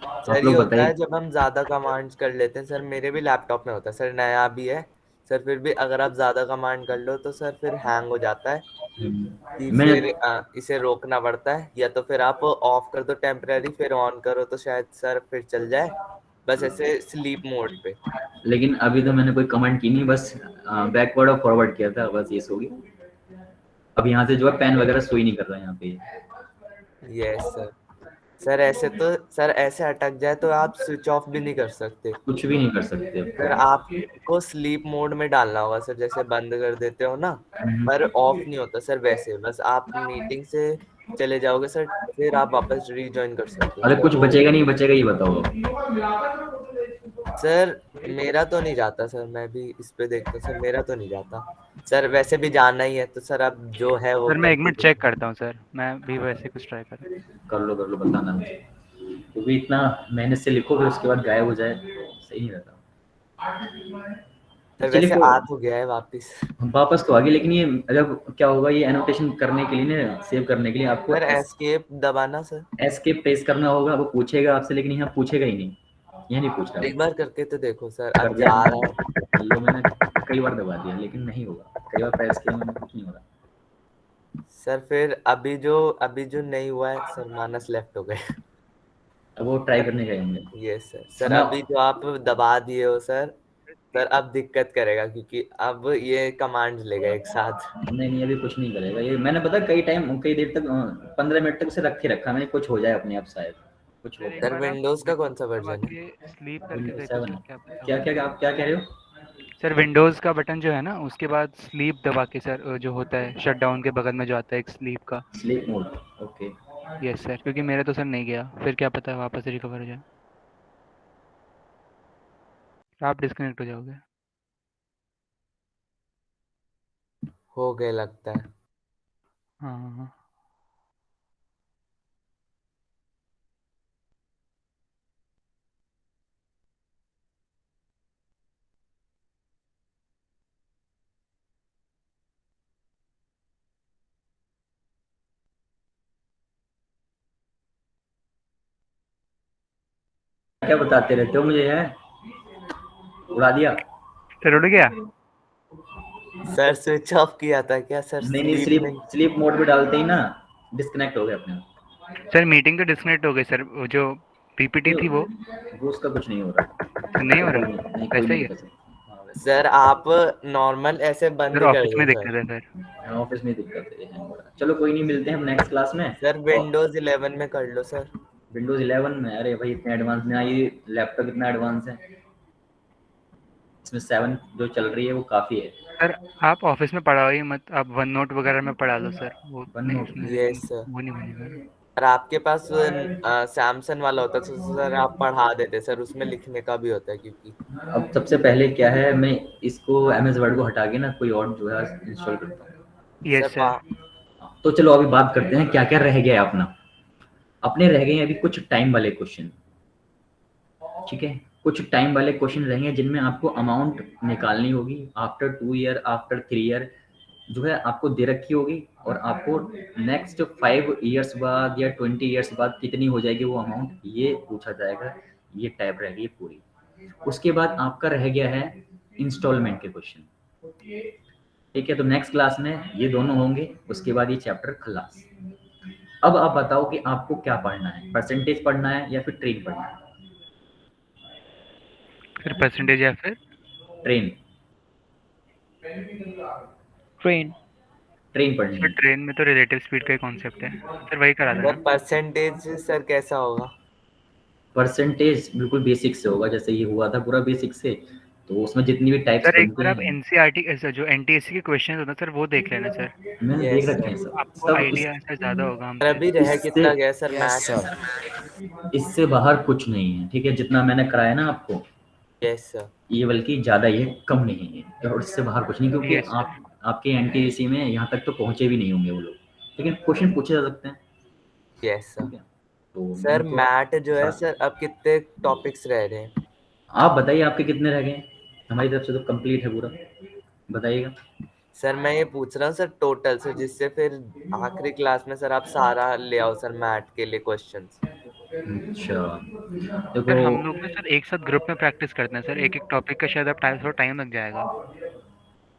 आप सर ये लोग होता है बताइए। जब हम ज्यादा कमांड्स कर लेते हैं सर, मेरे भी लैपटॉप में होता है सर, नया भी है सर, फिर भी अगर आप ज्यादा कमांड कर लो तो सर फिर हैंग हो जाता है कि मैं फिर इसे रोकना पड़ता है, या तो फिर आप ऑफ कर दो टेम्पररी, फिर ऑन करो तो शायद सर फिर चल जाए, बस ऐसे स्लीप मोड पे। लेकिन अभी तो मैंने कोई कमेंट की नहीं, बस बैकवर्ड और फॉरवर्ड किया था, बस ये सो गया। अब यहाँ से जो है पेन वगैरह सो ही नहीं कर रहा है यहाँ पे। Yes sir. सर ऐसे तो सर ऐसे अटक जाए तो आप स्विच ऑफ भी नहीं कर सकते। कुछ भी नहीं कर सकते अब सर तो। आपको स्लीप मोड में डालना होगा सर, जैसे बंद कर देते हो ना, पर ऑफ नहीं होता सर वैसे, बस आप मीटिंग से चले जाओगे सर, फिर आप वापस रिज्वाइन कर सकते हो अरे सर कुछ वो। बचेगा नहीं बचेगा, ये बताओ। सर मेरा तो नहीं जाता सर, मैं भी इस पे देखता हूँ सर, मेरा तो नहीं जाता सर, वैसे भी जाना ही है तो सर अब जो है वो सर मैं एक करके मिनट चेक देखो। करता हूँ सर, मैं भी वैसे कुछ ट्राई कर। कर लो बताना मुझे, क्योंकि इतना मेहनत से लिखो फिर उसके बाद गायब हो जाए, सही नहीं रहता। सर चलिए वैसे आ तो गया है वापिस। वापस तो आ गई, लेकिन ये अगर क्या होगा, ये एनोटेशन करने के लिए ना, सेव करने के लिए आपको सर एस्केप दबाना सर। एस्केप प्रेस करना होगा। वो पूछेगा आपसे, लेकिन यहाँ पूछेगा ही नहीं, ये नहीं पूछ रहा एक बार करके तो देखो सर, कर अब दिया जा रहा है। मैंने, लो मैंने कई बार दबा दिया लेकिन नहीं होगा, कई बार प्रेस किया मैंने, कुछ नहीं हो रहा। सर फिर अभी जो नहीं हुआ है सर, माइनस लेफ्ट हो गए। अब वो ट्राई करने गए होंगे। ये सर मैं अभी जो आप दबा दिए हो सर, सर अब दिक्कत करेगा क्योंकि अब ये कमांड्स लेगा एक साथ। नहीं अभी कुछ नहीं करेगा ये, मैंने पता कई देर तक 15 मिनट तक उसे रखे रखा मैंने, कुछ हो जाए अपने आप शायद, कुछ सर हो। एक सर बार आप विंडोज का कौन सा विंडोज दबा वर्जन है? के स्लीप करके विंडोज देखो 7 सर, है। क्या पता क्या हो क्या जाए। आप क्या कह रहे हो? सर विंडोज का बटन जो है ना, उसके बाद स्लीप दबा के सर, जो होता है शट डाउन के बगल में जो आता है एक स्लीप का। Sleep mode, okay. Yes sir, क्योंकि मेरा तो सर नहीं गया, फिर क्या पता वापस रिकवर हो जाए, आप डिस्कनेक्ट हो जाओगे। हो गए लगता है। हाँ हाँ हाँ। क्या बताते रहते हो मुझे, है उड़ा दिया। सर उड़ गया। सर स्विच ऑफ किया था क्या सर, नहीं स्लीप स्लीप में? स्लीप मोड पे डालते ही ना डिस्कनेक्ट हो गया अपने आप। सर मीटिंग तो डिस्कनेक्ट हो गई सर, वो जो पीपीटी थी वो। वो उसका कुछ नहीं हो रहा। सर नहीं हो कोई रहा, नहीं कोई वैसा नहीं ही है। बता सकता। हाँ वैसे सर आप नॉर्मल ऐसे सर बंद कर ऑफिस दो में सर। दिक्कत है सर। ऑफिस में दिक्कत है, हैंग हो रहा है। चलो कोई नहीं, मिलते हैं हम नेक्स्ट क्लास में। सर और विंडोज 11 में कर लो सर। विंडोज 11 में, अरे भाई इतने एडवांस में, ये लैपटॉप इतना एडवांस है। इसमें 7 जो चल रही है वो काफ़ी है। सर आप ऑफिस में पढ़ाओ मत, आप वन नोट वगैरह में पढ़ा लो सर, वो नहीं OneNote उसमें यस सर। वो नहीं बनेगा। और आपके पास सैमसंग वाला होता तो सर आप पढ़ा देते सर, उसमें लिखने का भी होता है क्योंकि अब सबसे पहले क्या है, मैं इसको MS वर्ड को हटा के ना कोई और जो है इंस्टॉल करता हूँ। Yes sir sir. तो चलो अभी बात करते हैं क्या क्या रह गया है अपना। अपने रह गए हैं अभी कुछ टाइम वाले क्वेश्चन, ठीक है। कुछ टाइम वाले क्वेश्चन रहेंगे जिनमें आपको अमाउंट निकालनी होगी आफ्टर 2 ईयर, आफ्टर 3 ईयर जो है आपको दे रखी होगी, और आपको नेक्स्ट 5 ईयर्स बाद या 20 ईयर्स बाद कितनी हो जाएगी वो अमाउंट, ये पूछा जाएगा। ये टाइप रह गई पूरी। उसके बाद आपका रह गया है इंस्टॉलमेंट के क्वेश्चन, ठीक है। तो नेक्स्ट क्लास में ये दोनों होंगे, उसके बाद ये चैप्टर खलास। अब आप बताओ कि आपको क्या पढ़ना है, परसेंटेज पढ़ना है या फिर ट्रेन पढ़ना है? फिर परसेंटेज या फिर ट्रेन ट्रेन। ट्रेन पढ़नी सर है। ट्रेन में तो रिलेटिव स्पीड का ही कॉन्सेप्ट है सर, वही करा सर देना। परसेंटेज सर कैसा होगा? परसेंटेज बिल्कुल बेसिक से होगा, जैसे ये हुआ था पूरा बेसिक से, तो उसमें जितनी भी टाइप्स सर एक बनते बार आप हैं एनसीईआरटी जो एनटीएससी के क्वेश्चन होते हैं सर वो देख लेना सर, मैंने Yes, देख रखे हैं sir. सब आपको सब आइडिया ऐसा ज़्यादा होगा सर हमसे। अभी रह इससे- कितना गया सर यस मैथ? सर। इससे बाहर कुछ नहीं है, ठीक है। जितना मैंने कराया ना आपको, यस सर। ये बल्कि ज़्यादा ये कम नहीं है, और इससे बाहर कुछ नहीं, क्योंकि Yes, sir. आपके एनटीएससी में यहाँ तक तो पहुँचे भी नहीं होंगे वो लोग, लेकिन क्वेश्चन पूछे जा सकते हैं, यस सर। ठीक है। तो सर मैं तो- मैथ जो है हाँ। सर अब कितने टॉपिक्स रह रहे हैं? आप बताइए आपके कितने रह गए? हमारी तरफ से तो कंप्लीट है पूरा, बताइएगा। सर मैं ये पूछ रहा हूँ सर टोटल सर, जिससे फिर आखिरी क्लास में सर आप सारा ले आओ सर मैथ के लिए क्वेश्चंस। अच्छा सर देखो, हम लोग ना सर एक साथ ग्रुप में प्रैक्टिस करते हैं सर, एक एक टॉपिक का शायद अब थोड़ा टाइम लग जाएगा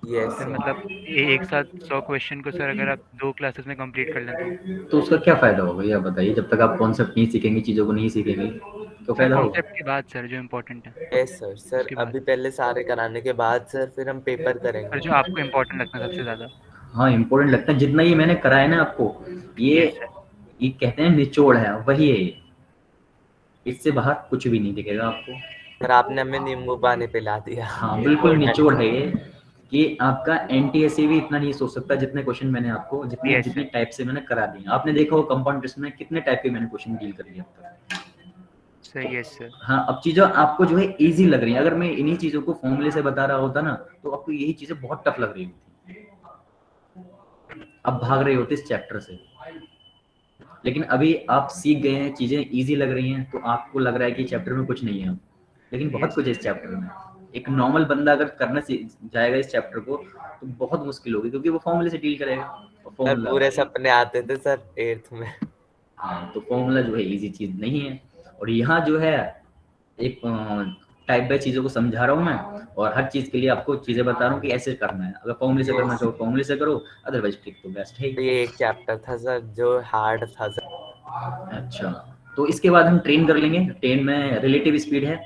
यस सर, सर। मतलब एक साथ 100 क्वेश्चन को सर अगर आप 2 क्लासेस में कंप्लीट कर लें तो उसका क्या फायदा होगा ये आप बताइए। जब तक आप कॉन्सेप्ट नहीं सीखेंगे, चीज़ों को नहीं सीखेंगे, तो सर फायदा होगा? कॉन्सेप्ट के बाद सर जो इम्पोर्टेंट है यस सर। सर उसके बाद अभी पहले सारे कराने के बाद सर फिर हम पेपर सर करेंगे। जो आपको इम्पोर्टेंट लगता है सबसे ज़्यादा। हाँ इम्पोर्टेंट लगता है, जितना ये मैंने कराया ना आपको, ये यस सर। ये कहते हैं निचोड़ है, वही है ये। इससे बाहर कुछ भी नहीं दिखेगा आपको। सर आपने हमें नींबू पानी पिला दिया। हाँ बिल्कुल निचोड़ है ये, कि आपका एनटीएससी भी इतना नहीं सोच सकता जितने क्वेश्चन मैंने आपको जितने Yes, जितने sir. टाइप से मैंने करा दिए। आपने देखा हो कंपाउंड टेस्ट में कितने टाइप के मैंने क्वेश्चन डील कर दिए अब तक। Sir yes sir. हाँ अब चीज़ें आपको जो है इजी लग रही है। अगर मैं इन्हीं चीज़ों को फॉर्मूले से बता रहा होता ना, तो आपको यही चीज़ें बहुत टफ लग रही होती। अब भाग रहे होते इस चैप्टर से, लेकिन अभी आप सीख गए हैं, चीज़ें इजी लग रही हैं, तो आपको लग रहा है कि चैप्टर में कुछ नहीं है, लेकिन बहुत कुछ है इस चैप्टर में। एक नॉर्मल बंदा अगर करना जाएगा इस चैप्टर को तो बहुत मुश्किल होगी, क्योंकि वो फॉर्मूले से डील करेगा। और सर फॉर्मूला पूरे सपने आते थे सर 8th में। हाँ, तो फॉर्मूला जो है इजी चीज़ नहीं है। और यहाँ जो है एक टाइप बाय चीज़ों को समझा रहा हूँ मैं, और हर चीज़ के लिए आपको चीज़ें बता रहा हूँ कि ऐसे करना है। अगर फॉर्मूले से करना चाहो फॉर्मूले से करो, अदरवाइज ट्रिक तो बेस्ट है। ये एक चैप्टर था सर जो हार्ड था सर। अच्छा, तो इसके बाद हम ट्रेन कर लेंगे। ट्रेन में रिलेटिव स्पीड है,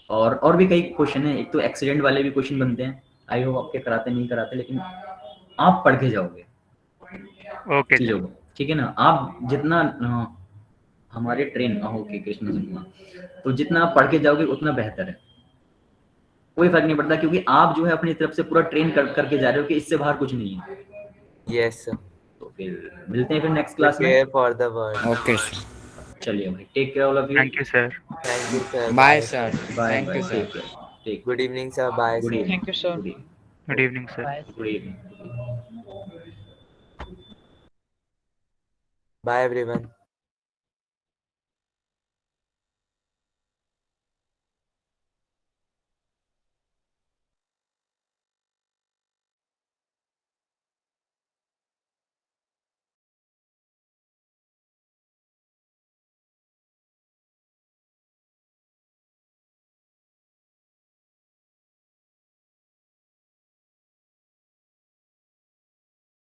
और भी कई क्वेश्चन है। एक तो एक्सीडेंट वाले भी क्वेश्चन बनते हैं। आई होप आपके कराते नहीं कराते, लेकिन आप पढ़ के जाओगे ओके चीज़ों को, ठीक है ना। आप जितना हमारे ट्रेन ओके कृष्ण सिंह, तो जितना आप पढ़ के जाओगे उतना बेहतर है। कोई फर्क नहीं पड़ता, क्योंकि आप जो है अपनी तरफ से पूरा ट्रेन करके जा रहे हो कि इससे बाहर कुछ नहीं है। Yes sir. तो फिर मिलते हैं फिर नेक्स्ट क्लास में। Care for the world. Okay sir. चलिए भाई, take care all of you. Thank you sir. Thank you sir. Bye sir. Bye thank you bye, sir. Take good evening sir. Bye good sir. Evening. Thank you, sir. Good evening sir. Bye. Good evening. Bye everyone.